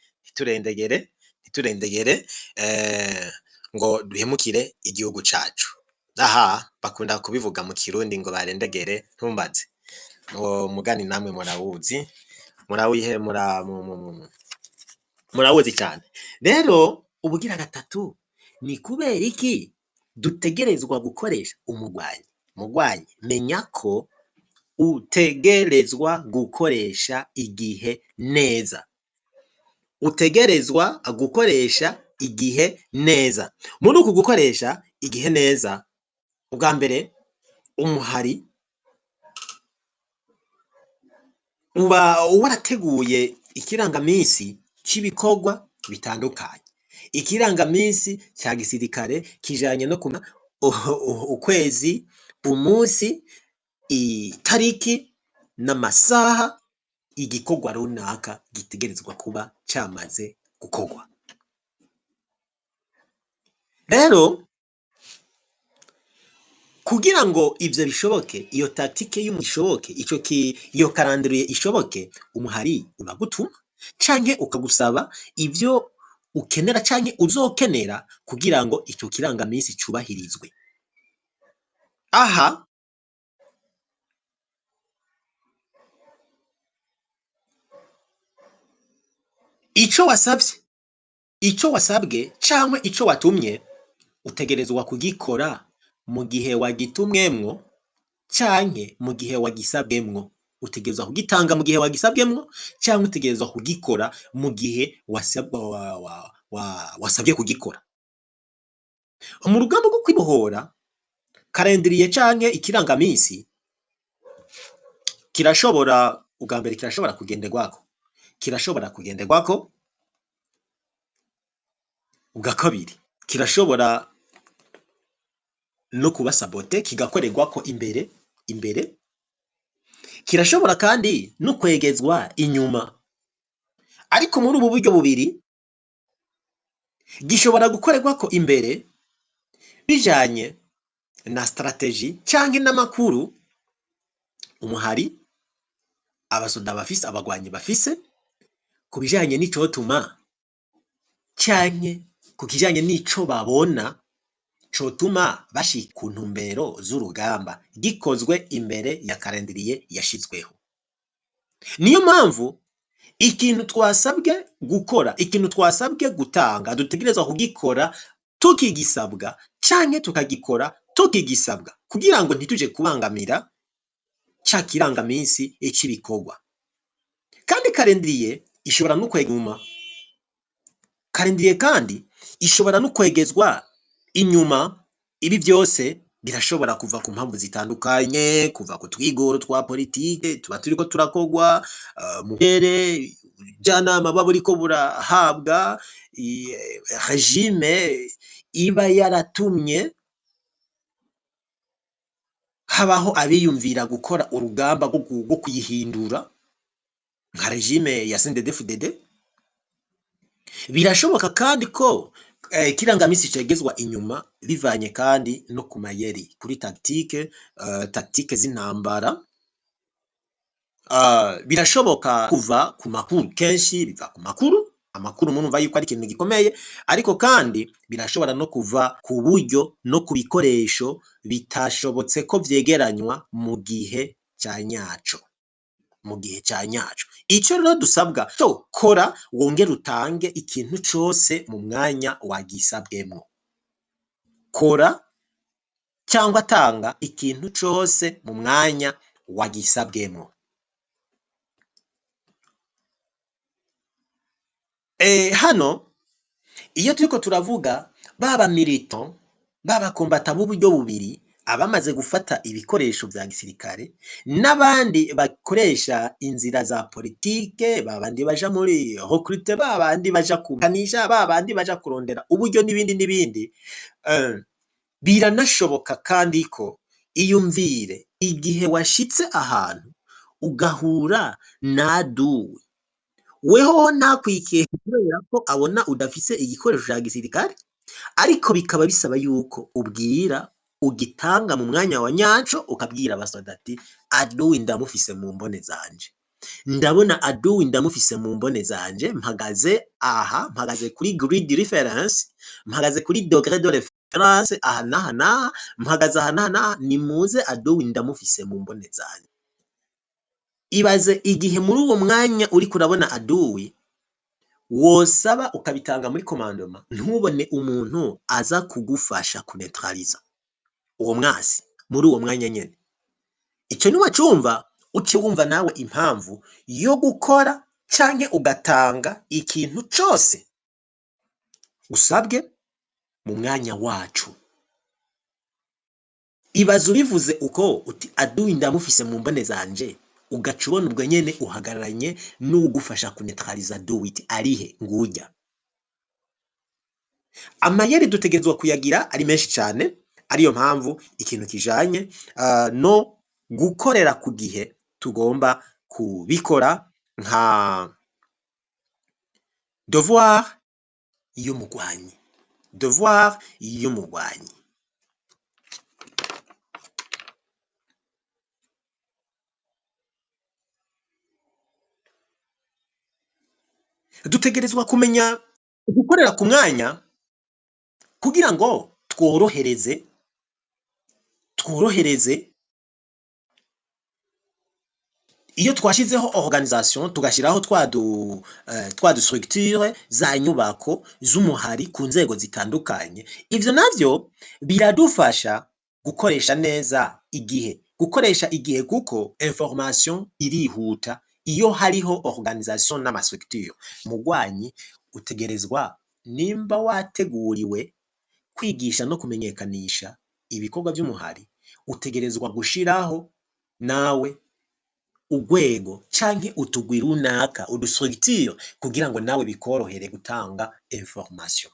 ngo duhemukire igihugu cacu. Aha bakunda kubivuga mu Kirundi ngo barendegere ntumbaze ngo mugani namwe murawuzi murawuzi cyane. Rero ubugira gatatu ni kubera iki dutegerezwa gukoresha umugwanyi menya ko utegerezwa gukoresha igihe neza. Muri uku gukoresha igihe neza ubwa mbere umuhari uba warateguye ikirangamisi cy'ibikorwa bitandukanye. Ikirangamisi cya gisirikare kijanye no kumenya ukwezi, umunsi, itariki n'amasaha igikorwa runaka gitegerezwa kuba cyamaze gukorwa. Rero kugira ngo ivyo bishoboke, iyo tactique y'umushoboke, iyo karandiriye ishoboke, umuhari uragutuma canke ukagusaba ivyo ukenera canke uzokenera kugira ngo ico kirangamisi cubahirizwe. Aha ico wasabwe canke ico watumye utegerezwa kugikora mu gihe wagitumwemwo canke mu gihe wagisabwemwo. utegerezwa kugitanga mu gihe wagisabwemwo cyangwa utegerezwa kugikora mu gihe wasabye kugikora. Mu rugamba rwo kwibohora karendiriye canke ikirangamisi kirashobora ubwa mbere kirashobora kugenderwako, ubwa kabiri kirashobora no kuba sabote kigakorerwako imbere, kirashobora kandi no kwegezwa inyuma. Ariko muri ubu buryo bubiri gishobora gukorerwako imbere bijanye na strategie canke n'amakuru umuhari abasoda bafise abagwanyi bafise ku bijanye n'icotuma canke ku kijanye n'ico babona cotuma bashika ku ntumbero z'urugamba gikozwe imbere ya karendiriye yashizweho. Niyo mpamvu ikintu twasabwe gukora, ikintu twasabwe gutanga dutegerezwa kugikora tukigisabwa canke tukagikora tukigisabwa kugira ngo ntituje kubangamira ca kirangaminsi ic'ibikorwa. Kandi karendiriye ishobora no kweguma, karendiriye kandi ishobora no kwegezwa inyuma. Ibi byose birashobora kuva ku mpamvu zitandukanye, kuva ku twigoro twa politike tuba turiko turakogwa mu bere janama baburiko burahabwa regime iba yaratumye habaho abiyumvira gukora urugamba rwo kuyihindura nka regime ya CNDD-FDD. Birashoboka kandi ko kirangamisi cegezwa inyuma bivanye kandi no ku mayeri kuri tactique z'intambara. Birashoboka kuva ku makuru, kenshi biva ku amakuru murumva yuko ari ikintu gikomeye, ariko kandi birashobora no kuva ku buryo no ku bikoresho bitashobotse ko vyegeranywa mu gihe ca nyaco. Ico rero dusabwa cyo kora wongera utange ikintu cose mu mwanya wagisabwemwo. Kora cyangwa tanga ikintu cose mu mwanya wagisabwemwo. Hano iyo turiko turavuga baba militant baba kombata b'uburyo bubiri, abamaze gufata ibikoresho vya gisirikare n'abandi bakoresha inzira za politike, babandi baja muri recrute, babandi baja kukanisha, babandi baja kurondera uburyo n'ibindi, biranashoboka kandi ko iyumvire igihe washitse ahantu ugahura n'aduwe, weho ntakwikiye kubera ko abona udafise igikoresho ca gisirikare, ariko bikaba bisaba yuko ubwira ugitanga mu mwanya wa nyaco, ukabwira abasoda ati aduwi ndamufise mu mbone zanje, ndabona aduwi ndamufise mu mbone zanje, mpagaze aha, mpagaze kuri grid reference, mpagaze kuri degré de référence aha naha, mpagaze aha naha, nimuze aduwi ndamufise mu mbone zanje. Ibaze igihe muri uwo mwanya uri kurabona aduwi, wosaba ukabitanga muri commandement, ntubone umuntu aza kugufasha kuneutraliza uwo mwasi muri uwo mwanya nyene. Ico ni wacumva ukiwumva nawe impamvu yo gukora canke ugatanga ikintu cose usabwe mu mwanya wacu. Ibaze ubivuze uko uti aduwi ndamufise mu mbone zanje, ugaca ubona ubwo nyene uhagararanye n'ugufasha kuneutraliza aduwi, arihe ngurya. Amayeri dutegerezwa kuyagira ari menshi cyane, ariyo mpamvu ikintu kijanye no gukorera ku gihe tugomba kubikora nka devoir y'umugwanyi. Dutegerezwa kumenya gukorera ku mwanya kugira ngo tworohereze iyo twashizeho organisation, tugashiraho twa structure za nyubako z'umuhari ku nzego zitandukanye. Ivyo navyo biradufasha gukoresha neza igihe gukoresha igihe kuko information irihuta iyo hariho organisation n'amastructure. Mugwanyi utegerezwa nimba wateguriwe kwigisha no kumenyekanisha ibikorwa by'umuhari, utegerezwa gushiraho nawe ugwego canke utugwi runaka udustructure kugira ngo nawe bikorohere gutanga information,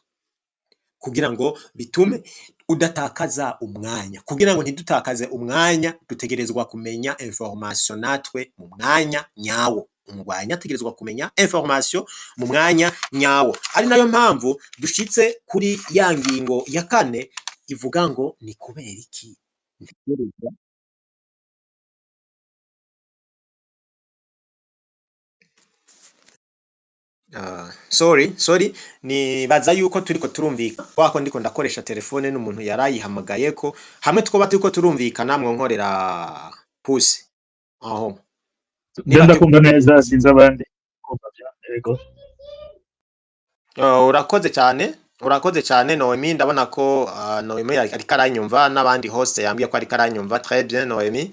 kugira ngo bitume udatakaza umwanya. Kugira ngo ntidutakaze umwanya dutegerezwa kumenya information natwe mu mwanya nyawo. Umugwanyi ategerezwa kumenya information mu mwanya nyawo. Ari nayo mpamvu dushitse kuri ya ngingo ya 4 ivuga ngo ni kubera iki ntegerezwa sorry nibaza yuko turiko turumvikana wako ndiko ndakoresha telefone n'umuntu yarayihamagaye ko hamwe twoba turiko turumvikana mwonkorera pusi aho Ndenda kumva neza sinzi abandi kumva bya yego. urakoze cyane Noemi, ndabona ko Noemi ari karanyumva n'abandi hose yambwiye ko ari karanyumva. Très bien Noemi.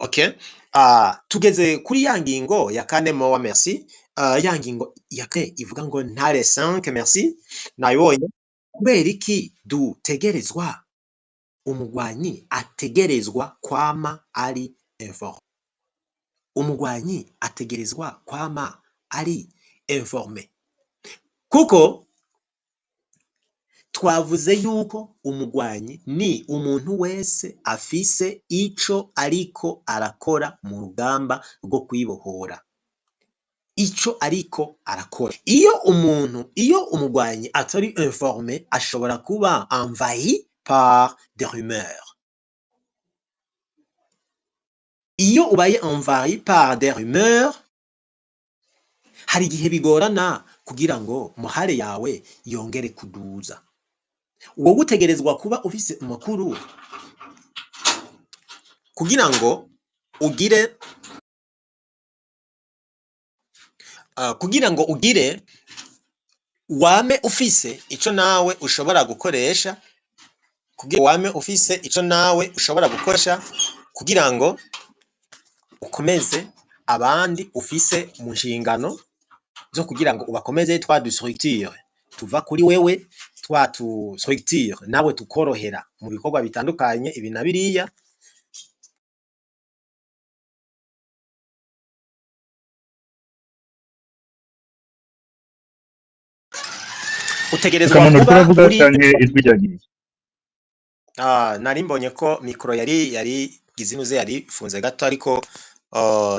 Okay. Tugeze kuri ya ngingo ya 4 mowa merci. Ya ngingo ya 4 ivuga ngo ntare 5 merci. Nayibonye kubera iki dutegerezwa umugwanyi ategerezwa kwama ari informé. Umugwanyi ategerezwa kwama ari informé kuko twavuze yuko umugwanyi ni umuntu wese afise ico ariko arakora mu rugamba rwo kwibohora. Ico ariko arakora. Iyo umugwanyi atari informé ashobora kuba envahi par des rumeurs. Iyo ubaye envahi par des rumeurs hari igihe bigorana kugira ngo muhare yawe yongere kuduza. Uwo gutegerezwa kuba ufise amakuru kugira ngo ugire wame ufise ico nawe ushobora gukoresha kugira ngo ukomeze abandi ufise mu nshingano zo kugira ngo ubakomeze twa dustructure tuva kuri wewe, twa tu structure nawe tukorohera mu bikorwa bitandukanye ibi na biriya. Utegerezwa kuba uri ijwi ryagiye. Nari mbonye ko mikro yari gizinuze yari funze gato ariko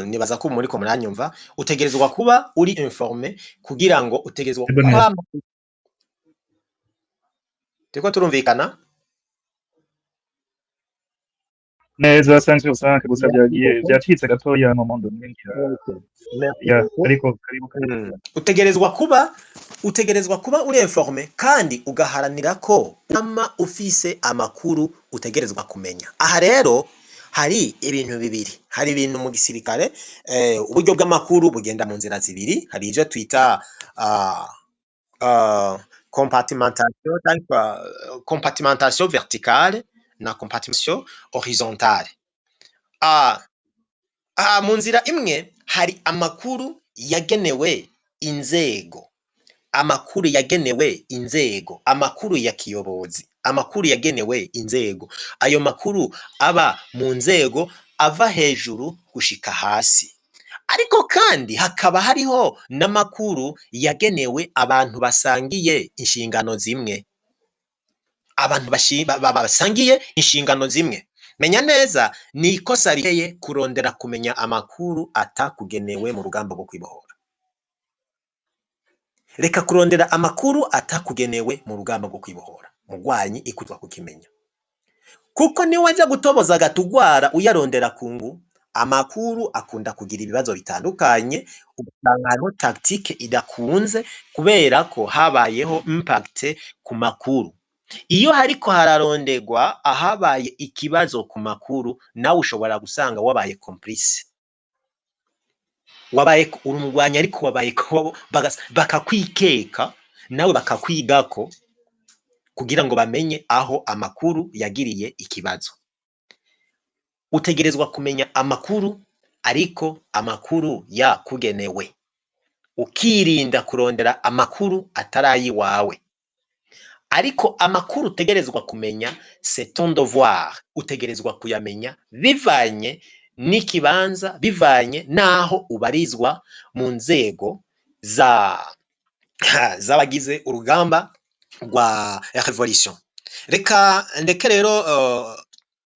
nibaza ko muri ko muranyumva. Utegerezwa kuba uri informé kugira ngo utegerezwa kuba Teko turumvikana neza 5/5 gusa byagiye byacitse gato ya momondo ngira ya ariko karibu. Utegerezwa kuba uri informé kandi ugaharanira ko ama ufise amakuru utegerezwa kumenya. Aha rero hari ibintu bibiri. Hari ibintu mu gisirikare uburyo bw'amakuru bugenda mu nzira zibiri. Hari ivyo twita compartimentation verticale na compartimentation horizontale. Mu nzira imwe hari amakuru yagenewe inzego, amakuru ya kiyobozi, amakuru yagenewe inzego. Ayo makuru aba mu nzego ava hejuru gushika hasi. Ariko kandi hakaba hariho n'amakuru yagenewe abantu basangiye inshingano zimwe. Abantu basangiye inshingano zimwe. Menya neza ni ikosa rikeye kurondera kumenya amakuru atakugenewe mu rugamba rwo kwibohora. Reka kurondera amakuru atakugenewe mu rugamba rwo kwibohora. Mugwanyi ikutwa kukimenya. Kuko ni waje gutoboza gatugwara uyarondera kungu, amakuru akunda kugira ibibazo bitandukanye, ugasanga tactique idakunze kubera ko habayeho impact ku makuru. Iyo hariko hararondegwa ahabaye ikibazo ku makuru, nawe ushobora gusanga wabaye complice. Wabaye urumugwanya ariko wabaye ko bakakwikeka nawe bakakwigako kugira ngo bamenye aho amakuru yagiriye ikibazo. Utegerezwa kumenya amakuru, ariko amakuru yakugenewe, ukirinda kurondera amakuru atarayiwawe. Ariko amakuru utegerezwa kumenya, c'est ton devoir, utegerezwa kuyamenya bivanye n'ikibanza, bivanye naho ubarizwa mu nzego z'abagize urugamba rwa revolution. Reka ndeke rero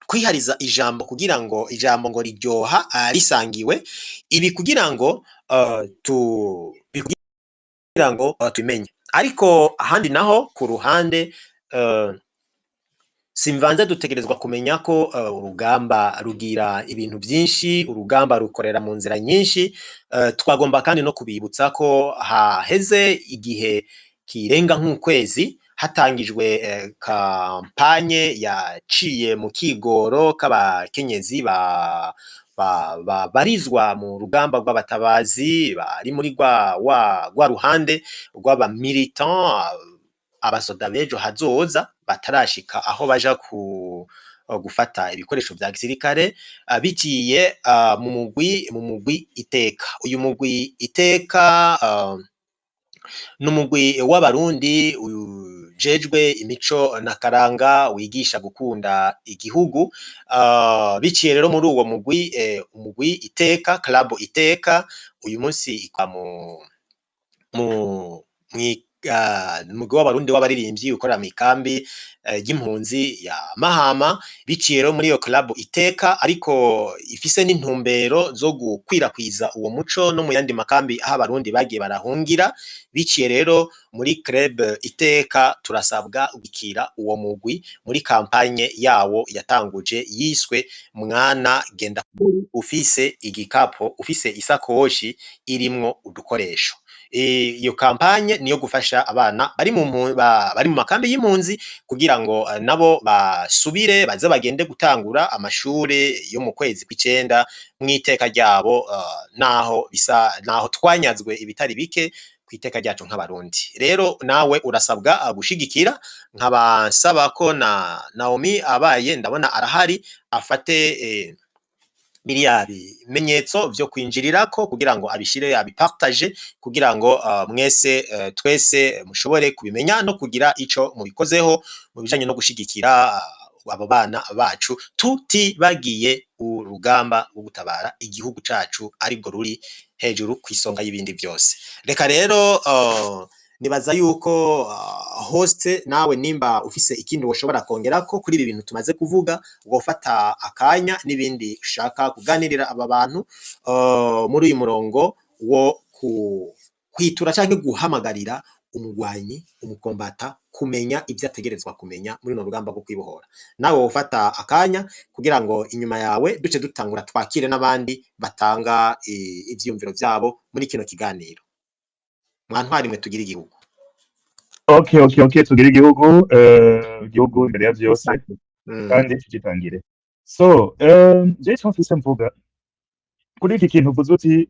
kwihariza ijambo kugira ngo ijambo ngo riryoha risangiwe, ibi kugira ngo tumenye. Ariko ahandi naho ku ruhande simvanze dutegerezwa kumenya ko urugamba rugira ibintu byinshi, urugamba rukorera mu nzira nyinshi. Twagomba kandi no kubibutsa ko haheze igihe kirenga nk'ukwezi hatangijwe kampanye yaciye mu kigoro k'abakenyezi barizwa mu rugamba rw'abatabazi, bari muri rwa ruhande rw'abamilitant, abasoda b'ejo hazoza batarashika aho baja gufata ibikoresho vya gisirikare, biciye mu mugwi Iteka. Uyu mugwi Iteka n'umugwi w'abarundi ujejwe imico na karanga, wigisha gukunda igihugu. Biciye rero muri uwo mugwi Iteka, Club Iteka, uyu munsi ikwa umugwi w'abarundi w'abaririmbyi ukorera mu ikambi y'impunzi ya Mahama. Biciye rero muri iyo Club Iteka, ariko ifise n'intumbero zo gukwirakwiza uwo muco no mu yandi makambi aho abarundi bagiye barahungira. Biciye rero muri Club Iteka, turasabwa gukira uwo mugwi muri kampanye yawo yatanguje yiswe Mwana Genda ufise igikapo, ufise isakoshi irimwo udukoresho. Iyo kampanye niyo gufasha abana bari mu makambi y'impunzi kugira ngo nabo basubire baze bagende gutangura amashure yo mu kwezi kw'icenda mw'iteka ryabo, naho twanyazwe ibitari bike kw'iteka ryacu nk'abarundi. Rero nawe urasabwa gushigikira, nkabasaba ko na Naomi abaye ndabona arahari, afate biriya bimenyetso vyo kwinjirirako kugira ngo abishire abipartage, kugira ngo mwese twese mushobore kubimenya no kugira ico mubikozeho mu bijanye no gushigikira abo bana bacu, tutibagiye urugamba rwo gutabara igihugu cacu aribwo ruri hejuru kw'isonga y'ibindi vyose. Reka rero nibaza yuko host nawe nimba ufise ikindi woshobora kongerako kuri ibi bintu tumaze kuvuga, wofata akanya n'ibindi ushaka kuganirira aba bantu muri uyu murongo wo kwitura canke guhamagarira umugwanyi, umukombata kumenya ivyo ategerezwa kumenya muri no rugamba rwo kwibohora. Nawe wofata akanya kugira ngo inyuma yawe duce dutangura twakire n'abandi batanga ivyiyumviro vyabo muri kino kiganiro. Mwantwari mwe tugira igihugu. Okay, tugira igihugu, igihugu imbere ya vyose kandi tugitangire. So, je mfise mvuga kuri iki kintu uvuze uti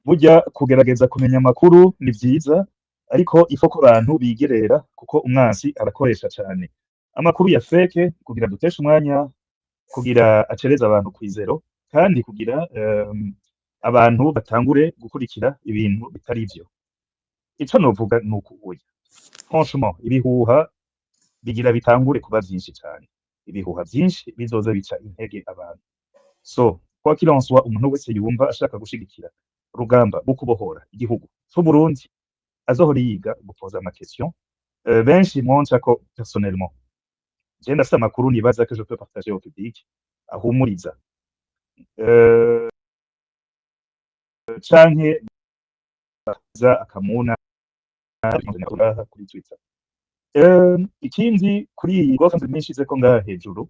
burya kugerageza kumenya amakuru ni vyiza, ariko ifo ko abantu bigerera, kuko umwansi arakoresha cane amakuru ya fake kugira duteshe umwanya, kugira acereza abantu kwizero, kandi kugira abantu batangure gukurikira ibintu bitari vyo. Ico novuga nuko ubuye franchement ibihuha bigira bitangure kuba vyinshi cane, ibihuha vyinshi bizoza bica intege abantu. So kwa kilonswa umuntu wese yumva ashaka gushigikira rugamba rwo kubohora igihugu c'u Burundi azohora yiga gupoza ama question benshi mwonca ko personnellement je ndafite amakuru nibaza que je peux partager au public ahumuriza canke za akamuna kuri Twitter. Ikindi kuri gofa zimishize ko ngaha hejuru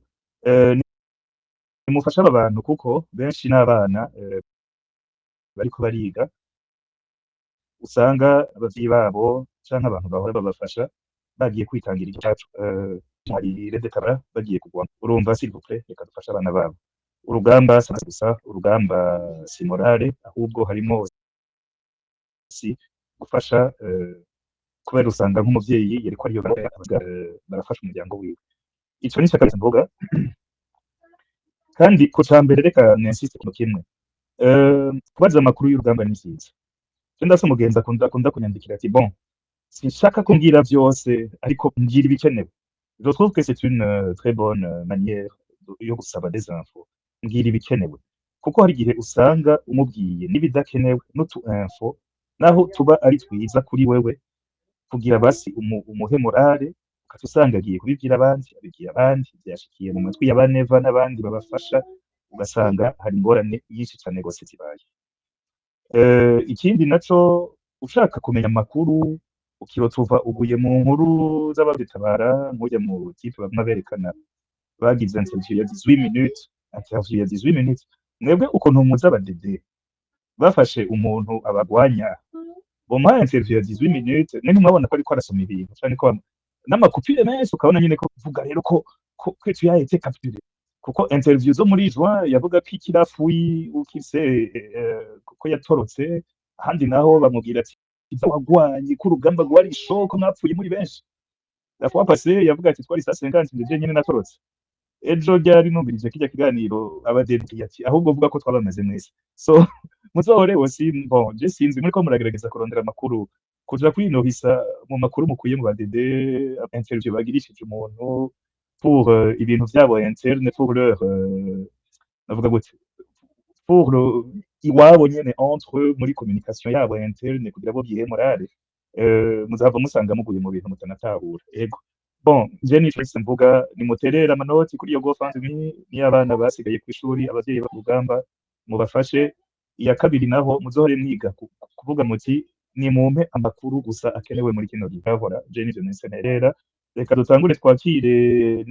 nimufasha abantu kuko benshi n'abana bariko bariga, usanga abavyeyi babo canke abantu bahora babafasha bagiye kwitangira igicacu hari redekara bagiye kugwa. Urumva s'il vous plaît, reka dufasha abana babo. Urugamba si gusa, urugamba si morale, ahubwo harimo si gufasha kubera usanga nk'umuvyeyi yariko ariyobora barafasha umuryango wiwe. Ico nico kabisa mvuga. Kandi ku cambere reka ninsiste ku kimwe, kubaza amakuru y'urugamba ni vyiza. Je ndafise umugenzi akunda kunyandikira ati bon, sinshaka ko mbwira vyose ariko mbwira ibikenewe. Je trouve que c'est une très bonne manière yo gusaba des infos. Mbwira ibikenewe kuko hari igihe usanga umubwiye n'ibidakenewe n'utu info naho tuba ari twiza kuri wewe kugira basi umuhe morale, ukaca usanga agiye kubibwira abandi vyashikiye mu matwi y'abaneva n'abandi babafasha, ugasanga hari ingorane nyinshi cane gose zibaye. Ikindi naco ushaka kumenya amakuru ukirota uva uguye mu nkuru z'ababitabara nk'urya mu tipe bamwe berekana bagize interview ya 18 minutes, mwebwe ukuntu muzi abadede bafashe umuntu abagwanya bomuhaye interview ya 18 minutes nene mwabona ko ariko arasoma ibintu canke ko n'amakupire menshi ukabona nyene ko kuvuga rero ko tu yaété capturé kuko interview zo muri juin yavuga ko ikirafuyi ukise ko yatorotse, ahandi naho bamubwira ati ivyo wagwanye ko urugamba rwari ishoko mwapfuye muri benshi. La fois passée yavuga ati twari 150 ndije nyene natorotse. Ejo ryari numvirije kijya kiganiro abadebye ati ahubwo vuga ko twabamaze mwese. So muzohore wose bon je sinzi muri ko muragerageza kurondera amakuru kuja kwinohisa mu makuru mukuye mu badede interview bagirishije umuntu pour ibintu vyabo interne pour leur navuga gute pour iwabo nyene entre muri communication yabo interne kugira bo bihe morale muzava musanga muguye mu bintu mutanatahura. Ego bon je nico mvuga ni muterera amanoti kuri iyo GoFundMe ni abana basigaye kw'ishuri abavyeyi bakugamba mubafashe. Iya kabiri naho muzohore mwiga kuvuga muti ni mumpe amakuru gusa akenewe muri kino gihe. Voilà je nivyo nterera. Reka dutangure twakire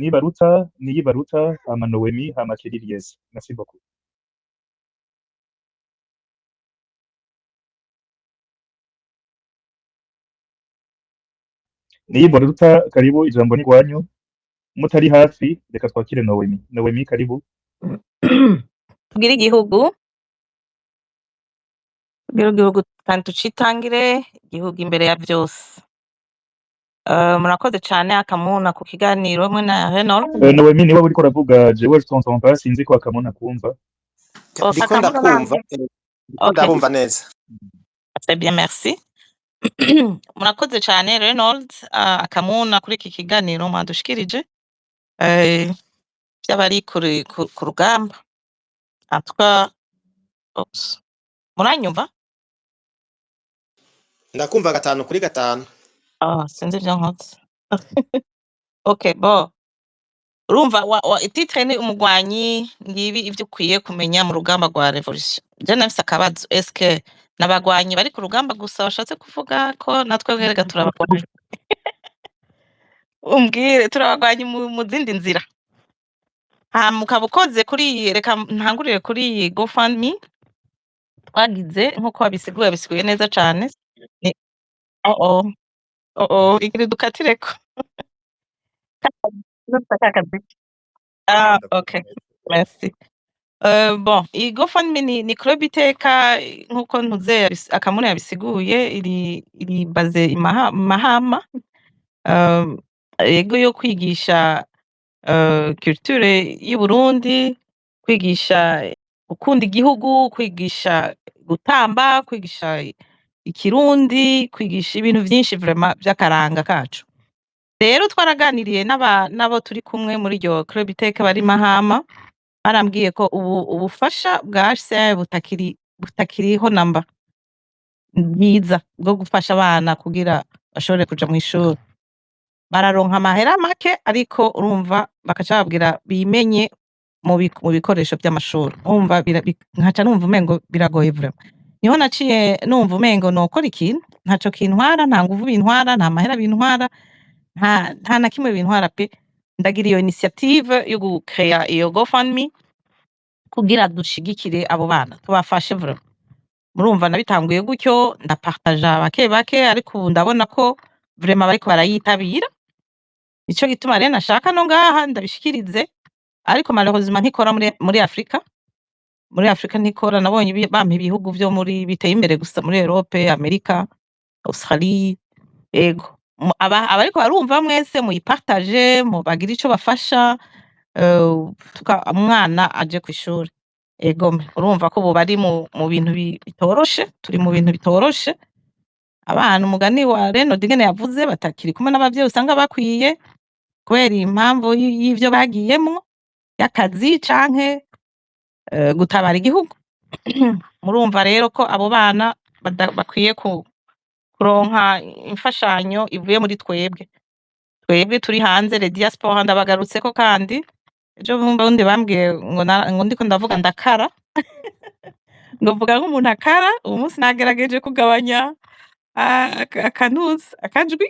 niyibaruta hama Noemi hama Keliries. Merci beaucoup. Niyibaruta karibu, ijambo ni rwanyu. Mutari hafi reka twakire Noemi karibu. Tugire igihugu kandi tucitangire igihugu imbere ya vyose. Murakoze cane Akamuna ku kiganiro hamwe na Renold. Noemi niwe uriko uravuga jewe tonton pas sinzi ko Akamuna kumva. Ndiko ndabumva neza. C'est bien, merci. Murakoze cane Renold, Akamuna kuri iki kiganiro mwadushikirije vy'abari ku rugamba. En tout cas, muranyumva? Ndakumva 5 kuri 5. Sinzi ivyo nkoze. Okay, bon. Urumva titre ni umugwanyi ngibi ivyo ukwiye kumenya mu rugamba rwa revolution. Je nafise akabazo, eske n'abagwanyi bari ku rugamba gusa washatse kuvuga ko natwe bwerega turabagwanyi? Umbwire turabagwanyi mu zindi nzira. Mukaba ukoze kuri reka ntangurire kuri GoFundMe twagize nkuko babisiguye neza cane. Igire dukatireko. Okay, merci. Bon, iyi GoFundMe ni club iteka nkuko ntuze Akamuna yabisiguye iri baze Mahama. Yego yo kwigisha culture y'u Burundi, kwigisha gukunda igihugu, kwigisha gutamba, kwigisha ikirundi, kwigisha ibintu vyinshi vraiment vy'akaranga kacu. Rero twaraganiriye nabo turi kumwe muri iryo club iteka bari Mahama, barambwiye ko ubufasha bwa HCR butakiriho namba bwiza bwo gufasha abana kugira bashobore kuja mw'ishuri. Bararonka amahera make ariko urumva bakaca babwira bimenye mu bikoresho vy'amashuri. Urumva nkaca numva umengo biragoye vraiment. Niho naciye numva umengo nokora ikintu, ntaco kintwara, nta nguvu bintwara, nta mahera bintwara, nta na kimwe bintwara pe. Ndagira iyo initiative yo gucrea iyo GoFundMe kugira dushigikire abo bana tubafashe vraiment. Murumva nabitanguye gutyo ndapartaja bake ariko ubu ndabona ko vraiment bariko barayitabira. Ico gituma rero nashaka no ngaha ndabishikirize ariko malheureusement ntikora muri Afrika. Muri Afrika ntikora, nabonye bampa ibihugu vyo muri biteye imbere gusa muri Europe, Amerika, Australie, ego abariko barumva mwese muyipartage mubagira ico bafasha umwana aje kw'ishure. Ego urumva ko ubu bari mu bintu bitoroshe, turi mu bintu bitoroshe. Abana umugani wa Renod ingene yavuze batakiri kumwe n'abavyeyi usanga bakwiye kubera impamvu y'ivyo bagiyemwo y'akazi canke gutabara igihugu. Murumva rero ko abo bana bakwiye kuronka imfashanyo ivuye muri twebwe turi hanze les diaspora. Ndabagarutseko kandi ejo bundi bambwiye ngo ndiko ndavuga ndakara ngovuga nk'umuntu akara. Ubu munsi nagerageje kugabanya akajwi.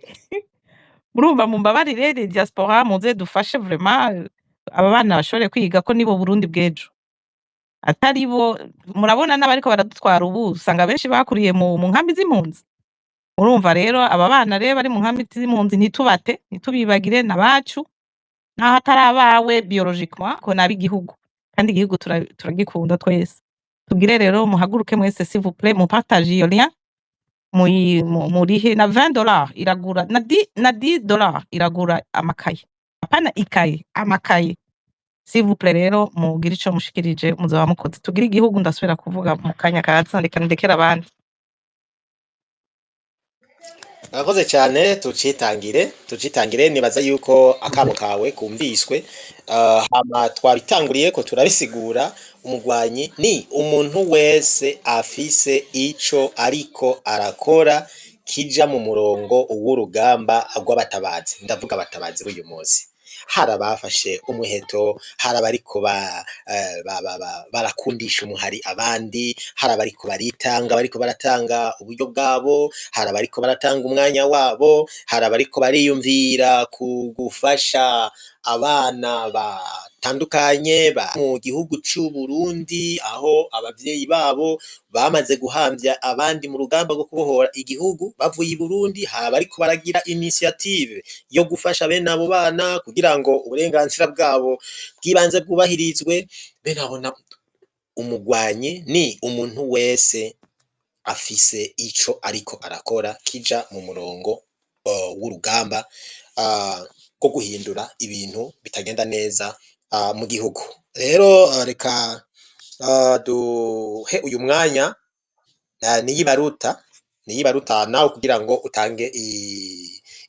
Murumva mumbabarire les diaspora muze dufashe vraiment aba bana bashobore kwiga ko nibo Burundi bw'ejo, atari bo. Murabona n'abariko baradutwara ubu usanga benshi bakuriye mu nkambi z'impunzi. Murumva rero aba bana rero bari mu nkambi z'impunzi ntitubibagire n'abacu naho atari abawe biologiquement ko nabi igihugu, kandi igihugu turagikunda twese. Tugire rero muhaguruke mwese s'il vous plaît, mupartage iyo lien murihe na $20 iragura na $10 iragura amakaye, apana ikaye, amakaye. S'il vous plaît rero mugire ico mushikirije muzaba mukoze. Tugire igihugu ndasubira kuvuga mu kanya kaza ndekera abandi. Murakoze cyane, tucitangire nibaza yuko akamo kawe kumviswe. Hama twabitanguriye ko turabisigura. Umugwanyi ni umuntu wese afise ico ariko arakora kija mu murongo w'urugamba rw'abatabazi. Ndavuga abatabazi b'uyu munsi, hari abafashe umuheto, hari abariko barakundisha umuhari abandi, hari abariko baritanga, bariko baratanga uburyo bwabo, hari abariko baratanga umwanya wabo, hari abariko bariyumvira kugufasha abana batandukanye mu gihugu c'u Burundi, aho abavyeyi babo bamaze guhamvya abandi mu rugamba rwo kubohora igihugu bavuye i Burundi. Hari abariko baragira initiative yo gufasha bene abo bana kugira ngo uburenganzira bwabo bw'ibanze bwubahirizwe. Bene abona umugwanyi ni umuntu wese afise ico ariko arakora kija mu murongo w'urugamba ko guhindura ibintu bitagenda neza mu gihugu. Rero reka duhe uyu mwanya Niyibaruta nawe kugira ngo utange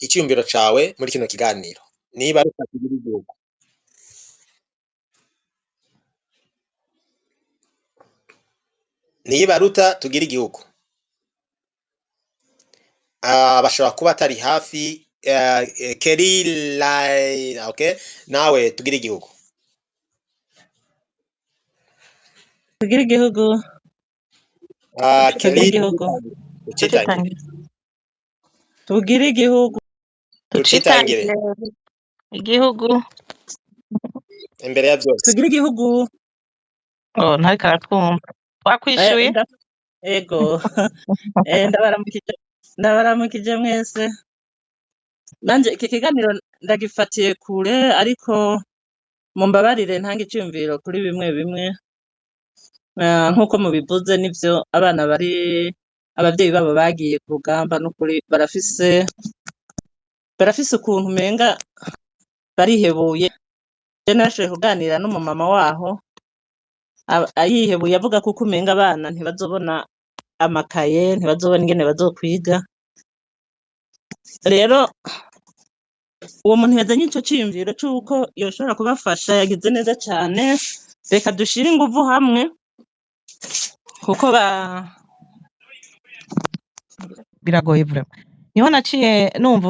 icyumviro cawe muri kino kiganiro. Niyibaruta tugira igihugu. Niyibaruta tugira igihugu. Bashobora kuba atari hafi. Kelly okay, nawe tugira igihugu. Tugira igihugu. Kelly tugira igihugu. Tucitangire igihugu imbere ya byose. Tugira igihugu. Ntariko aratwumva. Twakwishuye. Ego. Ndabaramukije mwese. Nanje iki kiganiro ndagifatiye kure, ariko mumbabarire ntanga icyumviro kuri bimwe nk'uko mubivuze. Nivyo abana abavyeyi babo bagiye ku rugamba n'ukuri barafise ukuntu umenga barihebuye. Je nashoboye kuganira n'umumama waho ayihebuye avuga kuko umenga abana ntibazobona amakaye, ntibazobona ingene bazokwiga. Rero uwo muntu yazanye ico ciyumviro c'uko yoshobora kubafasha yagize neza cane. Reka dushire inguvu hamwe kuko biragoye vraiment. Niho naciye numva